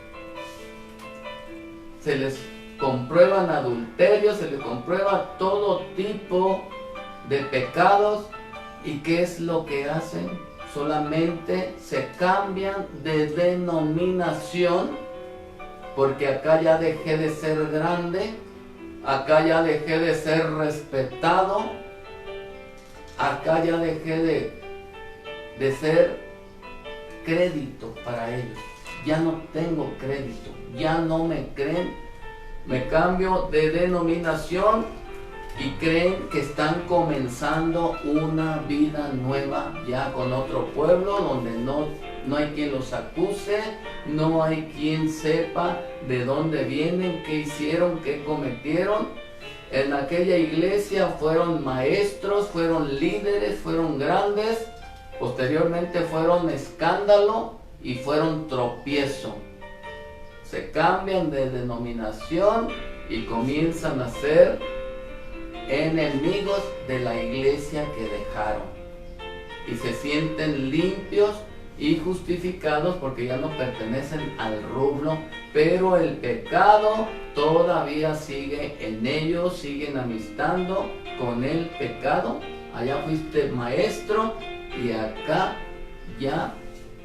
Se les comprueban adulterios, se les comprueba todo tipo de pecados. ¿Y qué es lo que hacen? Solamente se cambian de denominación, porque acá ya dejé de ser grande, acá ya dejé de ser respetado, acá ya dejé de ser crédito para ellos. Ya no tengo crédito, ya no me creen, me cambio de denominación y creen que están comenzando una vida nueva ya con otro pueblo donde no hay quien los acuse, no hay quien sepa de dónde vienen, qué hicieron, qué cometieron. En aquella iglesia fueron maestros, fueron líderes, fueron grandes, posteriormente fueron escándalo y fueron tropiezo. Se cambian de denominación y comienzan a ser enemigos de la iglesia que dejaron, y se sienten limpios y justificados porque ya no pertenecen al rublo, pero el pecado todavía sigue en ellos, siguen amistando con el pecado. Allá fuiste maestro y acá ya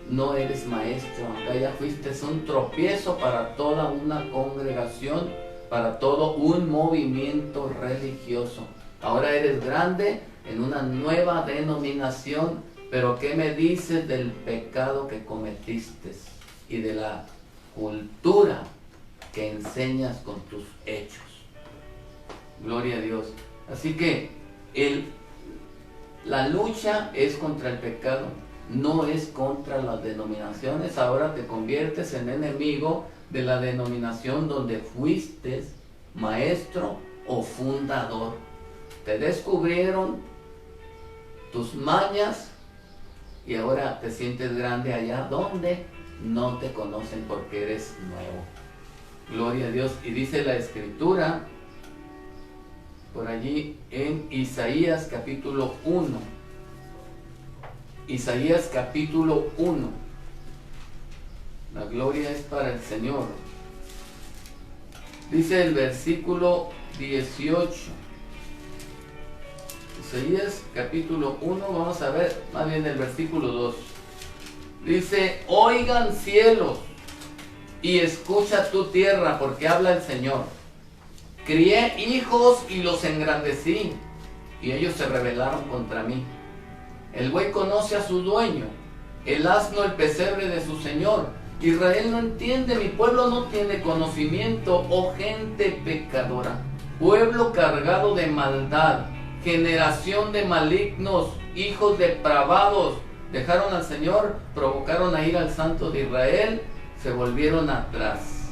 no eres maestro, acá ya fuiste un tropiezo para toda una congregación, para todo un movimiento religioso. Ahora eres grande en una nueva denominación, pero ¿qué me dices del pecado que cometiste y de la cultura que enseñas con tus hechos? Gloria a Dios. Así que la lucha es contra el pecado, no es contra las denominaciones. Ahora te conviertes en enemigo de la denominación donde fuiste maestro o fundador. Te descubrieron tus mañas y ahora te sientes grande allá donde no te conocen porque eres nuevo. Gloria a Dios. Y dice la Escritura por allí en Isaías capítulo 1. Isaías capítulo 1. La gloria es para el Señor. Dice el versículo 18. Isaías capítulo 1, vamos a ver más bien el versículo 2. Dice: oigan cielos y escucha tu tierra, porque habla el Señor. Crié hijos y los engrandecí, y ellos se rebelaron contra mí. El buey conoce a su dueño, el asno el pesebre de su señor. Israel no entiende, mi pueblo no tiene conocimiento, oh gente pecadora, pueblo cargado de maldad, generación de malignos, hijos depravados. Dejaron al Señor, provocaron a ir al Santo de Israel, se volvieron atrás.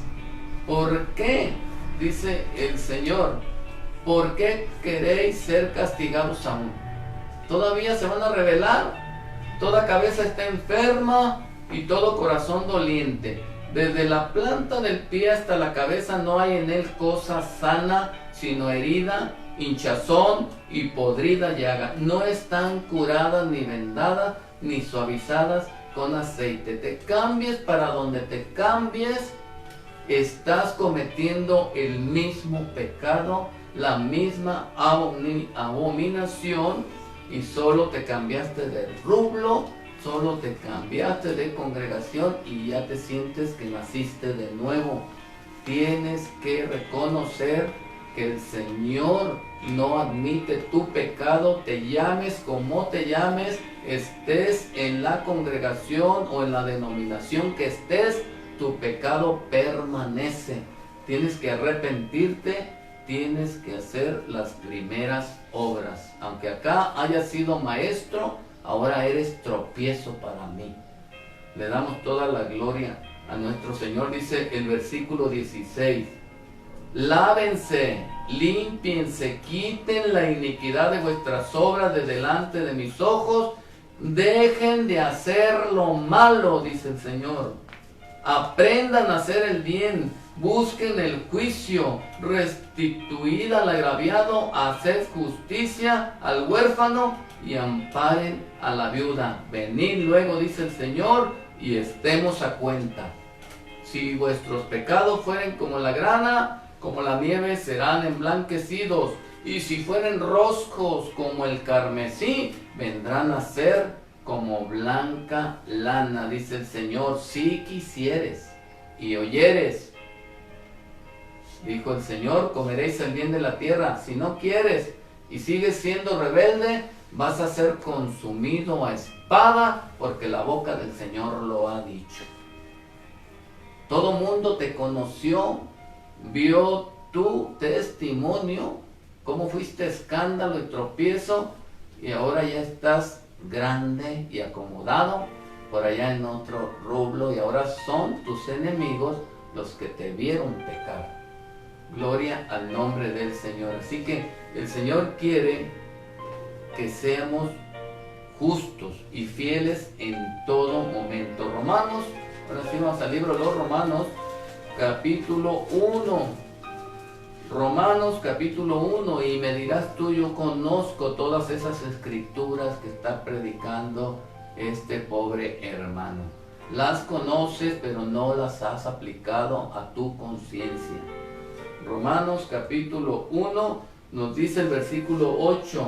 ¿Por qué? Dice el Señor, ¿por qué queréis ser castigados aún? ¿Todavía se van a rebelar? Toda cabeza está enferma y todo corazón doliente. Desde la planta del pie hasta la cabeza no hay en él cosa sana, sino herida, hinchazón y podrida llaga. No están curadas ni vendadas, ni suavizadas con aceite. Te cambies para donde te cambies, estás cometiendo el mismo pecado, la misma abominación, y solo te cambiaste de rublo, solo te cambiaste de congregación y ya te sientes que naciste de nuevo. Tienes que reconocer que el Señor no admite tu pecado, te llames como te llames, estés en la congregación o en la denominación que estés, tu pecado permanece. Tienes que arrepentirte, tienes que hacer las primeras obras. Aunque acá hayas sido maestro, ahora eres tropiezo para mí. Le damos toda la gloria a nuestro Señor. Dice el versículo 16: lávense, límpiense, quiten la iniquidad de vuestras obras de delante de mis ojos, dejen de hacer lo malo, dice el Señor. Aprendan a hacer el bien, busquen el juicio, restituid al agraviado, haced justicia al huérfano y amparen a la viuda. Venid luego, dice el Señor, y estemos a cuenta. Si vuestros pecados fueren como la grana, como la nieve serán emblanquecidos, y si fueren rojos como el carmesí, vendrán a ser como blanca lana, dice el Señor. Si quisieres y oyeres, dijo el Señor, comeréis el bien de la tierra. Si no quieres y sigues siendo rebelde, vas a ser consumido a espada, porque la boca del Señor lo ha dicho. Todo mundo te conoció, vio tu testimonio, cómo fuiste escándalo y tropiezo, y ahora ya estás grande y acomodado por allá en otro rublo, y ahora son tus enemigos los que te vieron pecar. Gloria al nombre del Señor. Así que el Señor quiere que seamos justos y fieles en todo momento. Romanos, ahora sí vamos al libro de los Romanos, capítulo 1. Romanos capítulo 1, y me dirás tú, yo conozco todas esas escrituras que está predicando este pobre hermano. Las conoces, pero no las has aplicado a tu conciencia. Romanos capítulo 1 nos dice el versículo 8: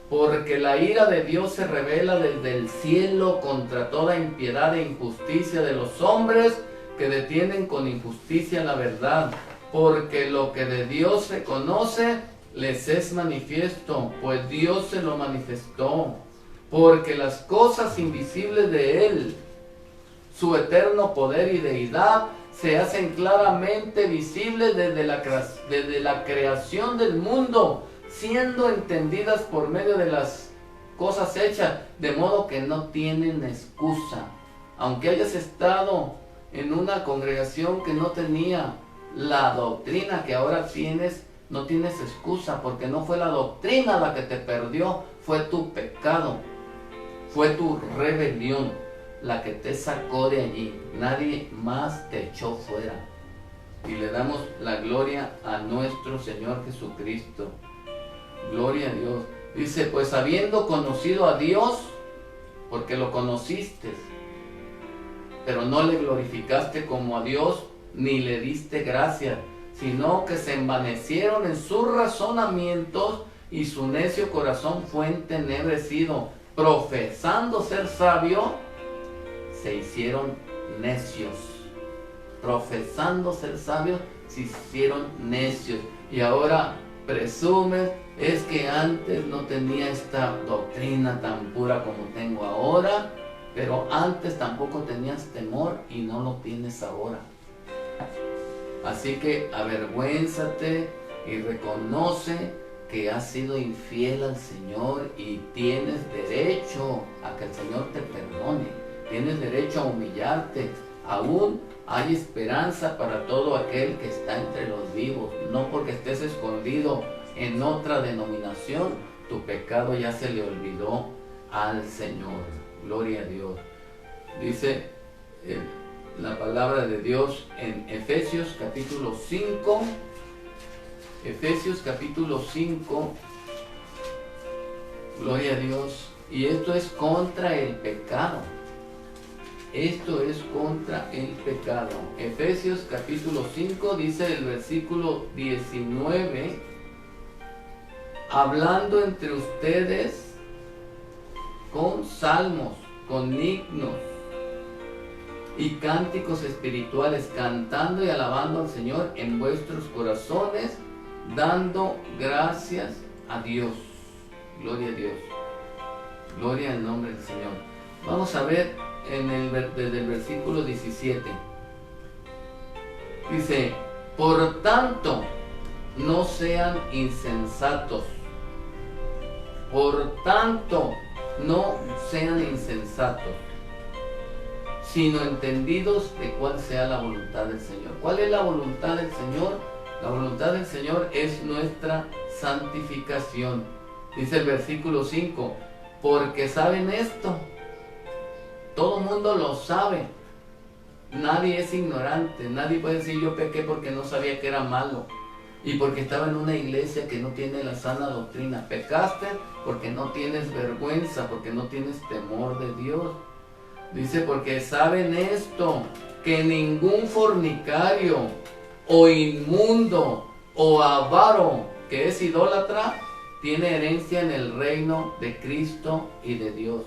porque la ira de Dios se revela desde el cielo contra toda impiedad e injusticia de los hombres que detienen con injusticia la verdad, porque lo que de Dios se conoce les es manifiesto, pues Dios se lo manifestó, porque las cosas invisibles de Él, su eterno poder y deidad, se hacen claramente visibles desde la creación del mundo, siendo entendidas por medio de las cosas hechas, de modo que no tienen excusa. Aunque hayas estado en una congregación que no tenía la doctrina que ahora tienes, no tienes excusa, porque no fue la doctrina la que te perdió, fue tu pecado, fue tu rebelión la que te sacó de allí. Nadie más te echó fuera. Y le damos la gloria a nuestro Señor Jesucristo. Gloria a Dios. Dice, pues habiendo conocido a Dios, porque lo conociste, pero no le glorificaste como a Dios, ni le diste gracia, sino que se envanecieron en sus razonamientos, y su necio corazón fue entenebrecido. Profesando ser sabio, se hicieron necios. Profesando ser sabios, se hicieron necios. Y ahora presumes, es que antes no tenía esta doctrina tan pura como tengo ahora, pero antes tampoco tenías temor y no lo tienes ahora. Así que avergüénzate y reconoce que has sido infiel al Señor y tienes derecho a que el Señor te perdone. Tienes derecho a humillarte. Aún hay esperanza para todo aquel que está entre los vivos. No porque estés escondido en otra denominación, tu pecado ya se le olvidó al Señor. Gloria a Dios. Dice la palabra de Dios en Efesios capítulo 5. Efesios capítulo 5. Gloria a Dios. Y esto es contra el pecado. Esto es contra el pecado. Efesios capítulo 5 dice el versículo 19: hablando entre ustedes con salmos, con himnos y cánticos espirituales, cantando y alabando al Señor en vuestros corazones, dando gracias a Dios. Gloria a Dios. Gloria al nombre del Señor. Vamos a ver desde el versículo 17. Dice, por tanto, no sean insensatos. Por tanto, no sean insensatos, sino entendidos de cuál sea la voluntad del Señor. ¿Cuál es la voluntad del Señor? La voluntad del Señor es nuestra santificación. Dice el versículo 5, porque saben esto. Todo mundo lo sabe. Nadie es ignorante. Nadie puede decir yo pequé porque no sabía que era malo y porque estaba en una iglesia que no tiene la sana doctrina. Pecaste porque no tienes vergüenza, porque no tienes temor de Dios. Dice, porque saben esto, que ningún fornicario o inmundo o avaro que es idólatra tiene herencia en el reino de Cristo y de Dios.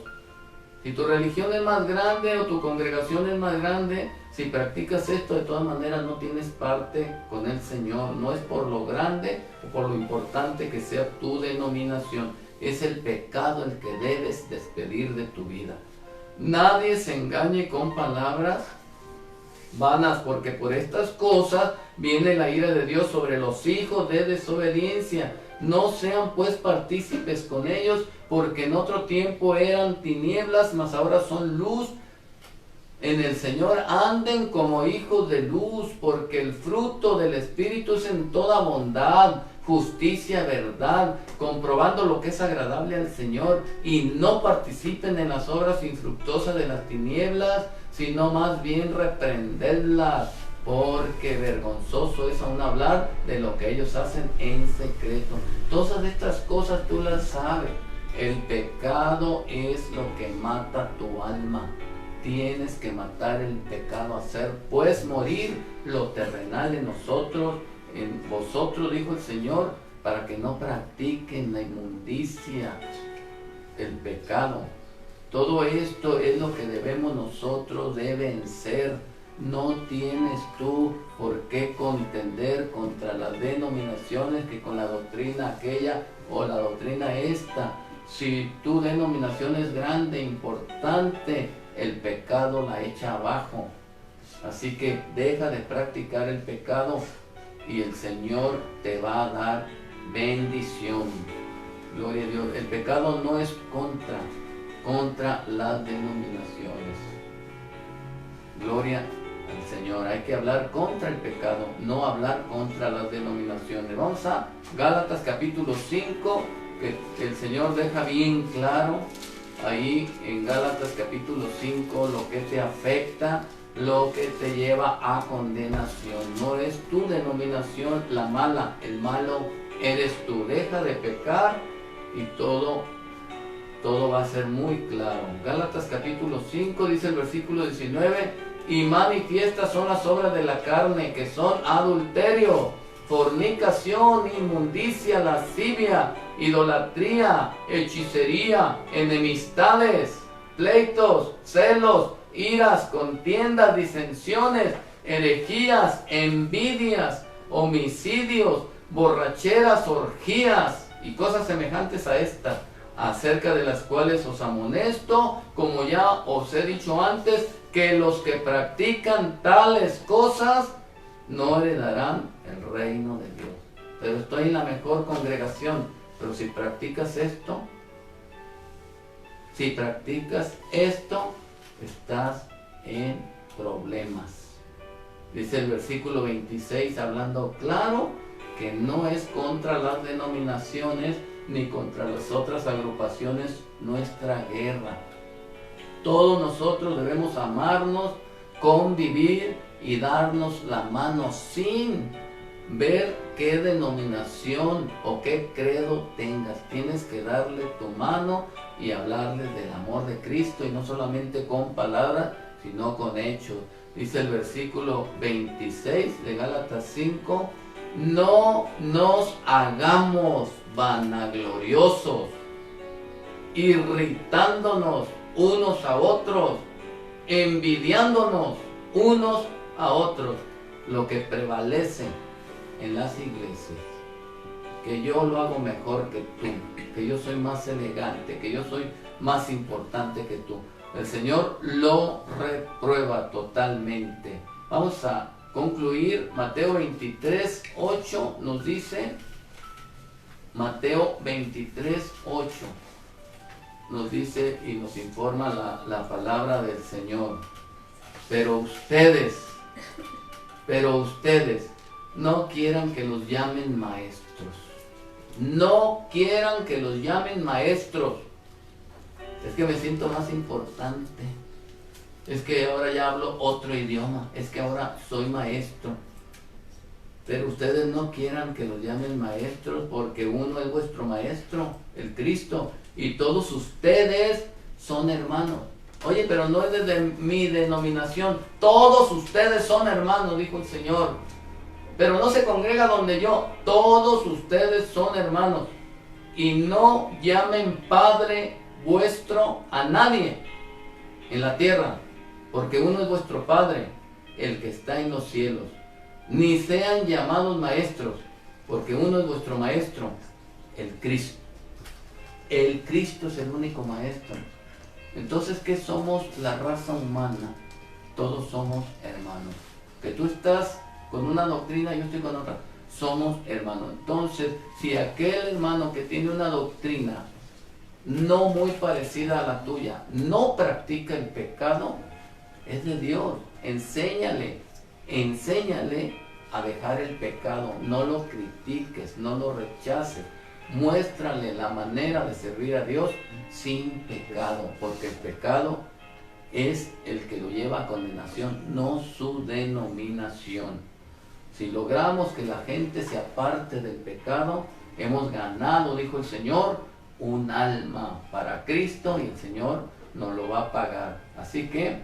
Si tu religión es más grande o tu congregación es más grande, si practicas esto, de todas maneras no tienes parte con el Señor. No es por lo grande o por lo importante que sea tu denominación. Es el pecado el que debes despedir de tu vida. Nadie se engañe con palabras vanas, porque por estas cosas viene la ira de Dios sobre los hijos de desobediencia. No sean pues partícipes con ellos, porque en otro tiempo eran tinieblas, mas ahora son luz en el Señor. Anden como hijos de luz, porque el fruto del Espíritu es en toda bondad, justicia, verdad, comprobando lo que es agradable al Señor, y no participen en las obras infructuosas de las tinieblas, sino más bien reprenderlas, porque vergonzoso es aún hablar de lo que ellos hacen en secreto. Todas estas cosas tú las sabes. El pecado es lo que mata tu alma. Tienes que matar el pecado, hacer pues morir lo terrenal en nosotros, en vosotros, dijo el Señor, para que no practiquen la inmundicia el pecado. Todo esto es lo que debemos nosotros de vencer. No tienes tú por qué contender contra las denominaciones que con la doctrina aquella o la doctrina esta. Si tu denominación es grande, importante, el pecado la echa abajo. Así que deja de practicar el pecado y el Señor te va a dar bendición. Gloria a Dios. El pecado no es contra las denominaciones. Gloria al Señor. Hay que hablar contra el pecado, no hablar contra las denominaciones. Vamos a Gálatas capítulo 5, que el Señor deja bien claro ahí en Gálatas capítulo 5 lo que te afecta, lo que te lleva a condenación. No es tu denominación la mala, el malo eres tú. Deja de pecar y todo va a ser muy claro. Gálatas capítulo 5 dice el versículo 19: y manifiestas son las obras de la carne, que son adulterio, fornicación, inmundicia, lascivia, idolatría, hechicería, enemistades, pleitos, celos, iras, contiendas, disensiones, herejías, envidias, homicidios, borracheras, orgías y cosas semejantes a estas, acerca de las cuales os amonesto, como ya os he dicho antes, que los que practican tales cosas no heredarán el reino de Dios. Pero estoy en la mejor congregación. Pero si practicas esto, estás en problemas. Dice el versículo 26, hablando claro, que no es contra las denominaciones ni contra las otras agrupaciones nuestra guerra. Todos nosotros debemos amarnos, convivir y darnos la mano sin ver qué denominación o qué credo tengas. Tienes que darle tu mano y hablarle del amor de Cristo, y no solamente con palabras, sino con hechos. Dice el versículo 26 de Gálatas 5: no nos hagamos vanagloriosos, irritándonos unos a otros, envidiándonos unos a otros. Lo que prevalece en las iglesias, que yo lo hago mejor que tú, que yo soy más elegante, que yo soy más importante que tú. El Señor lo reprueba totalmente. Vamos a concluir. Mateo 23, 8 nos dice, Mateo 23, 8 nos dice y nos informa la palabra del Señor: pero ustedes no quieran que los llamen maestros. No quieran que los llamen maestros. Es que me siento más importante. Es que ahora ya hablo otro idioma. Es que ahora soy maestro. Pero ustedes no quieran que los llamen maestros, porque uno es vuestro maestro, el Cristo, y todos ustedes son hermanos. Oye, pero no es desde mi denominación. Todos ustedes son hermanos, dijo el Señor. Pero no se congrega donde yo. Todos ustedes son hermanos. Y no llamen Padre vuestro a nadie en la tierra, porque uno es vuestro Padre, el que está en los cielos. Ni sean llamados maestros, porque uno es vuestro maestro, el Cristo. El Cristo es el único maestro. Entonces, ¿qué somos la raza humana? Todos somos hermanos. Que tú estás con una doctrina, yo estoy con otra. Somos hermanos. Entonces, si aquel hermano que tiene una doctrina no muy parecida a la tuya no practica el pecado, es de Dios. Enséñale a dejar el pecado. No lo critiques, no lo rechaces. Muéstrale la manera de servir a Dios sin pecado, porque el pecado es el que lo lleva a condenación, no su denominación. Si logramos que la gente se aparte del pecado, hemos ganado, dijo el Señor, un alma para Cristo, y el Señor nos lo va a pagar. Así que,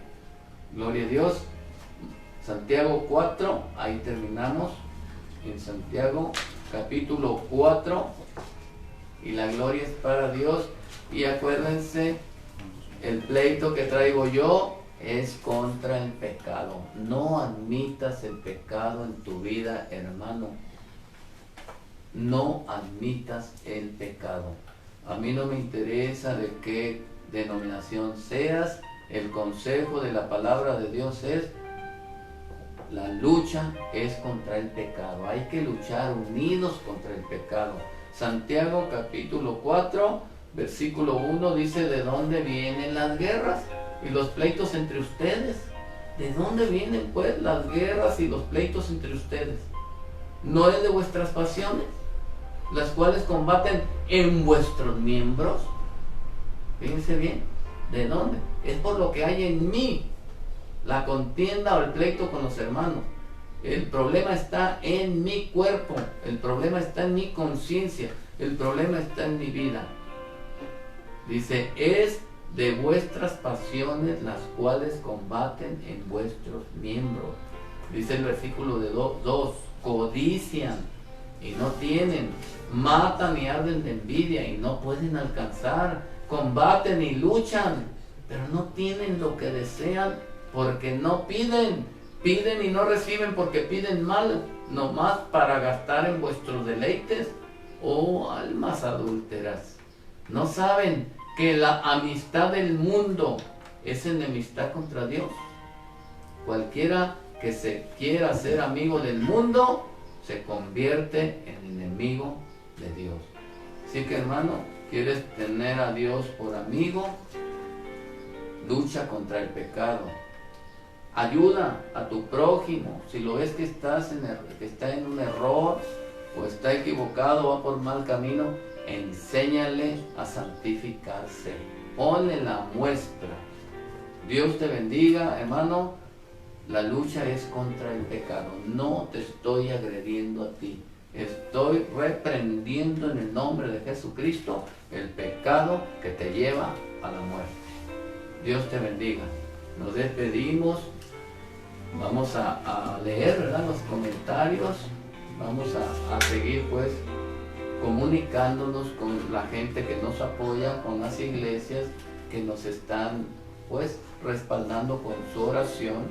gloria a Dios. Santiago 4, ahí terminamos, en Santiago capítulo 4, y la gloria es para Dios. Y acuérdense, el pleito que traigo yo es contra el pecado. No admitas el pecado en tu vida, hermano. No admitas el pecado. A mí no me interesa de qué denominación seas. El consejo de la palabra de Dios es: la lucha es contra el pecado. Hay que luchar unidos contra el pecado. Santiago capítulo 4, versículo 1 dice: ¿de dónde vienen las guerras y los pleitos entre ustedes? ¿De dónde vienen pues las guerras y los pleitos entre ustedes? ¿No es de vuestras pasiones, las cuales combaten en vuestros miembros? Fíjense bien, ¿de dónde? Es por lo que hay en mí, la contienda o el pleito con los hermanos. El problema está en mi cuerpo, el problema está en mi conciencia, el problema está en mi vida. Dice: es de vuestras pasiones las cuales combaten en vuestros miembros. Dice el versículo de 2, codician y no tienen, matan y arden de envidia y no pueden alcanzar, combaten y luchan, pero no tienen lo que desean porque no piden. Piden y no reciben porque piden mal, nomás para gastar en vuestros deleites. Oh, almas adúlteras, ¿no saben que la amistad del mundo es enemistad contra Dios? Cualquiera que se quiera ser amigo del mundo se convierte en enemigo de Dios. Así que, hermano, ¿quieres tener a Dios por amigo? Lucha contra el pecado. Ayuda a tu prójimo. Si lo ves que está en un error o está equivocado, va por mal camino, enséñale a santificarse. Ponle la muestra. Dios te bendiga, hermano. La lucha es contra el pecado. No te estoy agrediendo a ti. Estoy reprendiendo en el nombre de Jesucristo el pecado que te lleva a la muerte. Dios te bendiga. Nos despedimos. Vamos a leer, ¿verdad?, los comentarios. Vamos a seguir pues comunicándonos con la gente que nos apoya, con las iglesias que nos están pues respaldando con su oración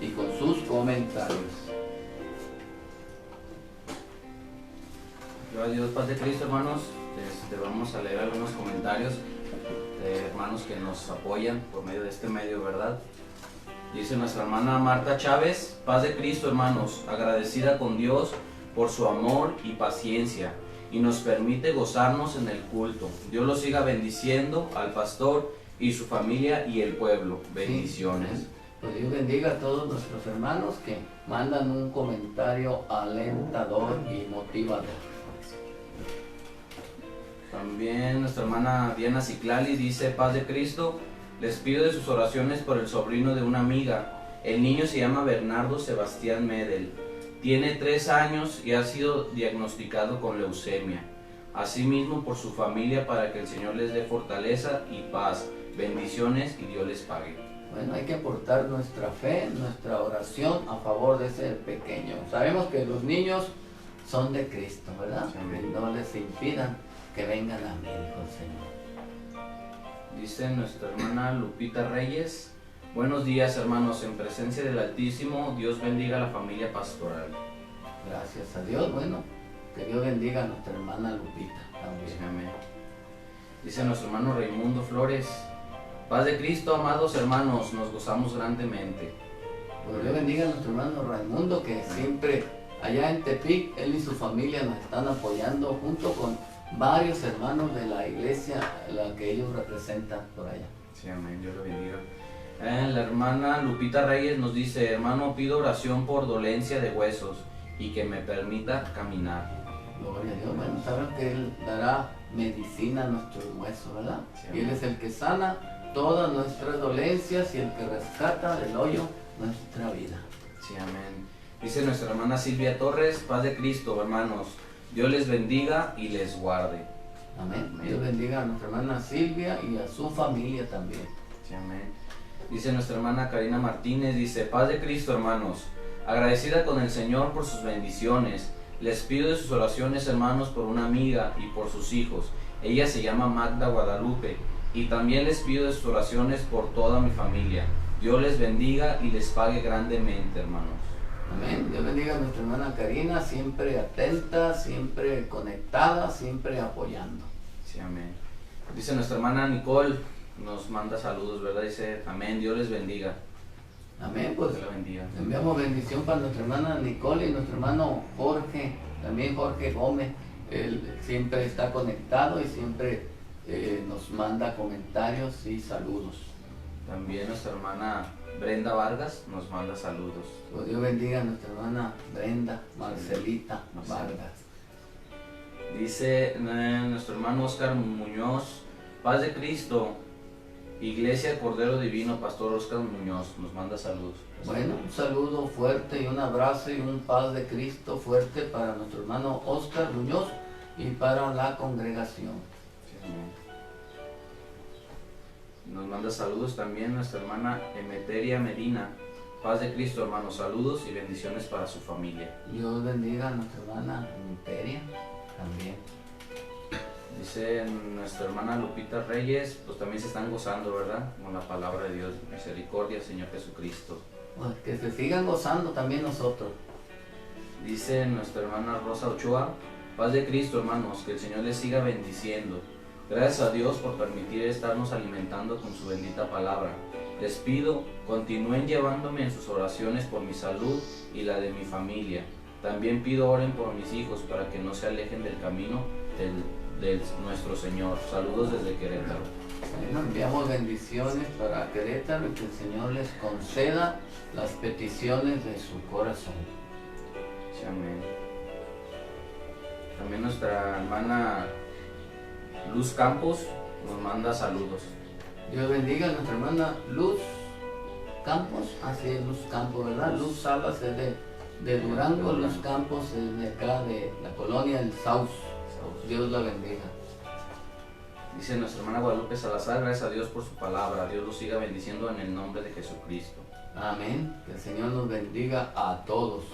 y con sus comentarios. Gloria a Dios, paz de Cristo, hermanos. Vamos a leer algunos comentarios de hermanos que nos apoyan por medio de este medio, ¿verdad? Dice nuestra hermana Marta Chávez: paz de Cristo, hermanos, agradecida con Dios por su amor y paciencia, y nos permite gozarnos en el culto. Dios los siga bendiciendo al pastor y su familia y el pueblo. Bendiciones. Sí. Pues Dios bendiga a todos nuestros hermanos que mandan un comentario alentador y motivador. También nuestra hermana Diana Ciclali dice: paz de Cristo, les pido de sus oraciones por el sobrino de una amiga. El niño se llama Bernardo Sebastián Medel. Tiene 3 años y ha sido diagnosticado con leucemia. Asimismo por su familia, para que el Señor les dé fortaleza y paz. Bendiciones y Dios les pague. Bueno, hay que aportar nuestra fe, nuestra oración a favor de ese pequeño. Sabemos que los niños son de Cristo, ¿verdad? Que no les impidan que vengan a mí, dijo el Señor. Dice nuestra hermana Lupita Reyes: buenos días, hermanos, en presencia del Altísimo, Dios bendiga a la familia pastoral. Gracias a Dios. Bueno, que Dios bendiga a nuestra hermana Lupita también. Amén. Dice nuestro hermano Raimundo Flores: paz de Cristo, amados hermanos, nos gozamos grandemente. Pues Dios bendiga a nuestro hermano Raimundo, que siempre allá en Tepic, él y su familia nos están apoyando junto con varios hermanos de la iglesia a la que ellos representan por allá. Sí, amén, Dios lo bendiga. La hermana Lupita Reyes nos dice: hermano, pido oración por dolencia de huesos y que me permita caminar. Gloria a Dios. Bueno, saben que Él dará medicina a nuestros huesos, ¿verdad? Sí, y Él es el que sana todas nuestras dolencias y el que rescata del hoyo nuestra vida. Sí, amén. Dice nuestra hermana Silvia Torres: paz de Cristo, hermanos, Dios les bendiga y les guarde. Amén. Dios bendiga a nuestra hermana Silvia y a su familia también. Sí, amén. Dice nuestra hermana Karina Martínez: dice: paz de Cristo, hermanos, agradecida con el Señor por sus bendiciones. Les pido de sus oraciones, hermanos, por una amiga y por sus hijos, Ella se llama Magda Guadalupe. Y también les pido sus oraciones por toda mi familia. Dios les bendiga y les pague grandemente, hermanos. Amén. Dios bendiga a nuestra hermana Karina, siempre atenta, siempre conectada, siempre apoyando. Sí, amén. Dice nuestra hermana Nicole, nos manda saludos, ¿verdad? Dice, amén, Dios les bendiga. Amén, pues Dios la bendiga. enviamos bendición para nuestra hermana Nicole y nuestro hermano Jorge, también Jorge Gómez. Él siempre está conectado y siempre nos manda comentarios y saludos. También nuestra hermana Brenda Vargas nos manda saludos. Pues Dios bendiga a nuestra hermana Brenda Marcelita Vargas. Dice nuestro hermano Oscar Muñoz, paz de Cristo, Iglesia Cordero Divino, Pastor Oscar Muñoz, nos manda saludos. Bueno, un saludo fuerte y un abrazo y un paz de Cristo fuerte para nuestro hermano Oscar Muñoz y para la congregación. Sí, amén. Nos manda saludos también nuestra hermana Emeteria Medina. Paz de Cristo, hermanos, saludos y bendiciones para su familia. Dios bendiga a nuestra hermana Imperia también. Dice nuestra hermana Lupita Reyes, pues también se están gozando, ¿verdad? Con la palabra de Dios. Misericordia, Señor Jesucristo. Pues que se sigan gozando también nosotros. Dice nuestra hermana Rosa Ochoa, paz de Cristo, hermanos, que el Señor les siga bendiciendo. Gracias a Dios por permitir estarnos alimentando con su bendita palabra. Les pido, continúen llevándome en sus oraciones por mi salud y la de mi familia. También pido oren por mis hijos para que no se alejen del camino de nuestro Señor. Saludos desde Querétaro. Bueno, enviamos bendiciones para Querétaro y que el Señor les conceda las peticiones de su corazón. Sí, amén. También nuestra hermana Luz Campos nos manda saludos. Dios bendiga a nuestra hermana Luz Campos, así es Luz Campos, ¿verdad? Luz Salas es de Durango, Luz Campos es de acá, de la colonia del Saus. Dios la bendiga. Dice nuestra hermana Guadalupe Salazar, gracias a Dios por su palabra. Dios los siga bendiciendo en el nombre de Jesucristo. Amén. Que el Señor nos bendiga a todos.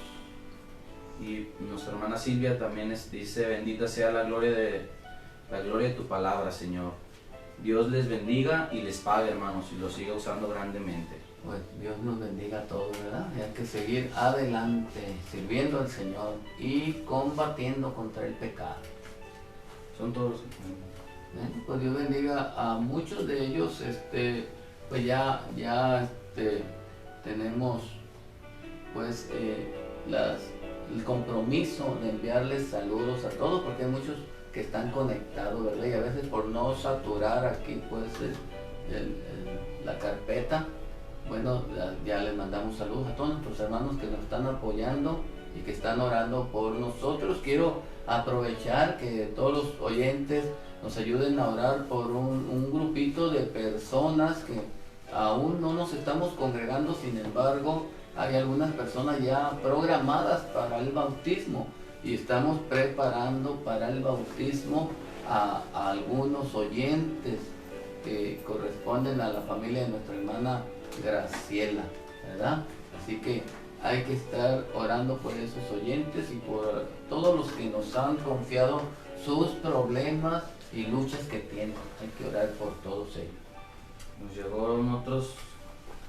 Y nuestra hermana Silvia también dice, bendita sea la gloria de tu palabra, Señor. Dios les bendiga y les pague, hermanos, y los siga usando grandemente. Pues Dios nos bendiga a todos, ¿verdad? Y hay que seguir adelante, sirviendo al Señor y combatiendo contra el pecado. Son todos. Bueno, pues Dios bendiga a muchos de ellos, pues ya tenemos pues el compromiso de enviarles saludos a todos, porque hay muchos que están conectados, ¿verdad? Y a veces por no saturar aquí pues la carpeta, bueno, ya les mandamos saludos a todos nuestros hermanos que nos están apoyando y que están orando por nosotros. Quiero aprovechar que todos los oyentes nos ayuden a orar por un grupito de personas que aún no nos estamos congregando, sin embargo hay algunas personas ya programadas para el bautismo y estamos preparando para el bautismo a algunos oyentes que corresponden a la familia de nuestra hermana Graciela, ¿verdad? Así que hay que estar orando por esos oyentes y por todos los que nos han confiado sus problemas y luchas que tienen. Hay que orar por todos ellos. Nos llegaron otros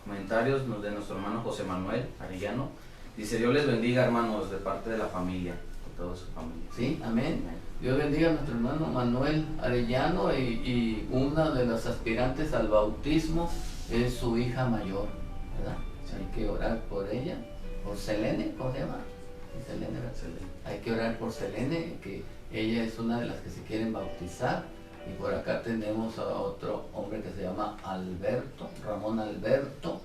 comentarios de nuestro hermano José Manuel Arellano. Dice, Dios les bendiga, hermanos, de parte de la familia, de toda su familia. Sí, amén. Dios bendiga a nuestro hermano Manuel Arellano y una de las aspirantes al bautismo es su hija mayor, ¿verdad? Hay que orar por ella, por Selene, ¿cómo se llama? Selene, ¿verdad? Selene. Hay que orar por Selene, que ella es una de las que se quieren bautizar. Y por acá tenemos a otro hombre que se llama Alberto, Ramón Alberto,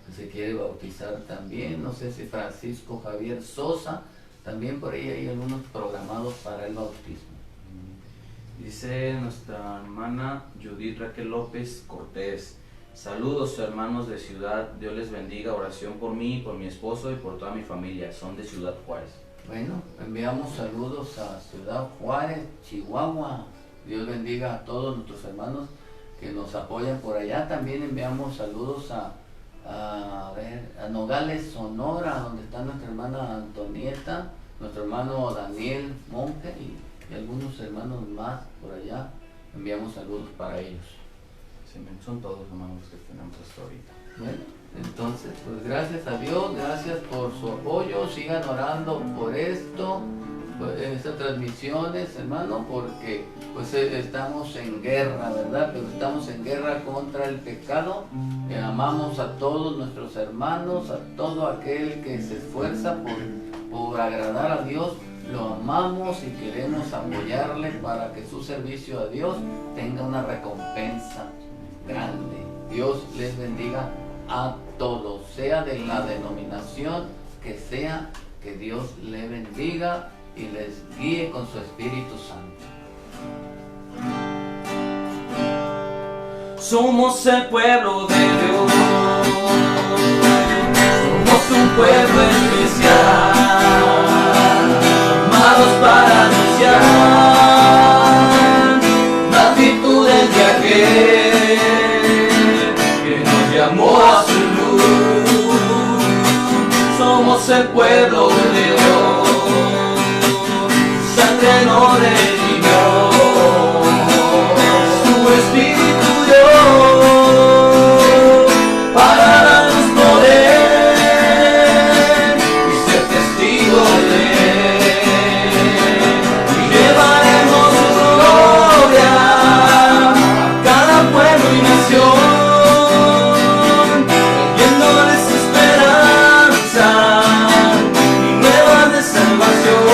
que se quiere bautizar también. No sé si Francisco Javier Sosa, también por ahí hay algunos programados para el bautismo. Dice nuestra hermana Judith Raquel López Cortés, saludos hermanos de Ciudad, Dios les bendiga, oración por mí, por mi esposo y por toda mi familia, son de Ciudad Juárez. Bueno, enviamos saludos a Ciudad Juárez, Chihuahua. Dios bendiga a todos nuestros hermanos que nos apoyan por allá. También enviamos saludos a Nogales, Sonora, donde está nuestra hermana Antonieta, nuestro hermano Daniel Monge y y algunos hermanos más por allá, enviamos saludos para ellos. Sí, son todos hermanos los que tenemos hasta ahorita. Bueno, entonces, pues gracias a Dios, gracias por su apoyo, sigan orando por esto, por estas transmisiones, hermano, porque pues estamos en guerra, ¿verdad? Pero estamos en guerra contra el pecado, amamos a todos nuestros hermanos, a todo aquel que se esfuerza por agradar a Dios, lo amamos y queremos apoyarle para que su servicio a Dios tenga una recompensa grande. Dios les bendiga a todos, sea de la denominación que sea, que Dios le bendiga y les guíe con su Espíritu Santo. Somos el pueblo de Dios, somos un pueblo especial, llamados para anunciar las virtudes de aquel que nos llamó a su luz. Somos el pueblo de Dios, sangre nos redimió, su Espíritu dio para darnos poder y ser testigos de Él. Y llevaremos su gloria a cada pueblo y nación, trayéndoles esperanza y nuevas de salvación.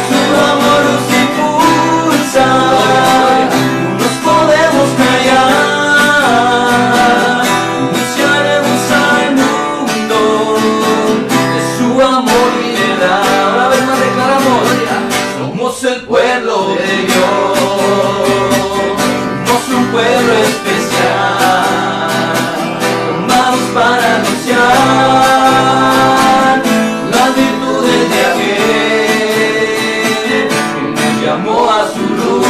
Su amor nos impulsa, no nos podemos callar, anunciaremos al mundo de su amor y verdad. Una vez más declaramos, somos el pueblo de Dios, somos un pueblo especial, llamados para anunciar las virtudes de aquel que nos llamó a su luz.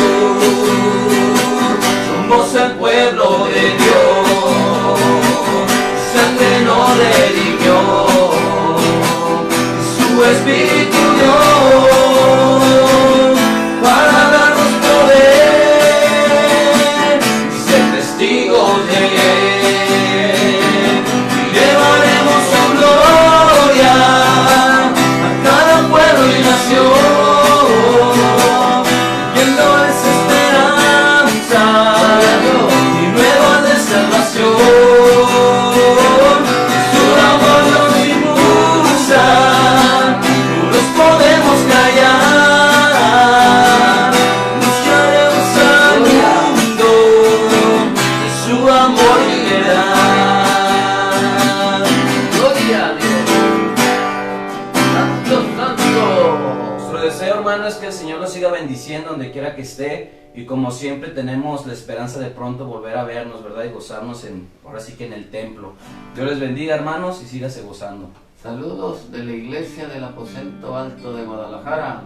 Somos el pueblo de Dios, sangre nos redimió, su Espíritu dio para darnos poder y ser testigos de Él. Y llevaremos su gloria a cada pueblo y nación, trayéndoles esperanza y nuevas de salvación. Su amor nos impulsa, no nos podemos callar, anunciaremos al mundo de su amor y verdad. Gloria a Dios. Santo, santo. Nuestro deseo, hermano, es que el Señor los siga bendiciendo donde quiera que esté, y como siempre tenemos la esperanza de pronto volver a vernos, ¿verdad? Y gozarnos ahora sí que en el templo. Dios les bendiga, hermanos, y sígase gozando. Saludos de la Iglesia del Aposento Alto de Guadalajara.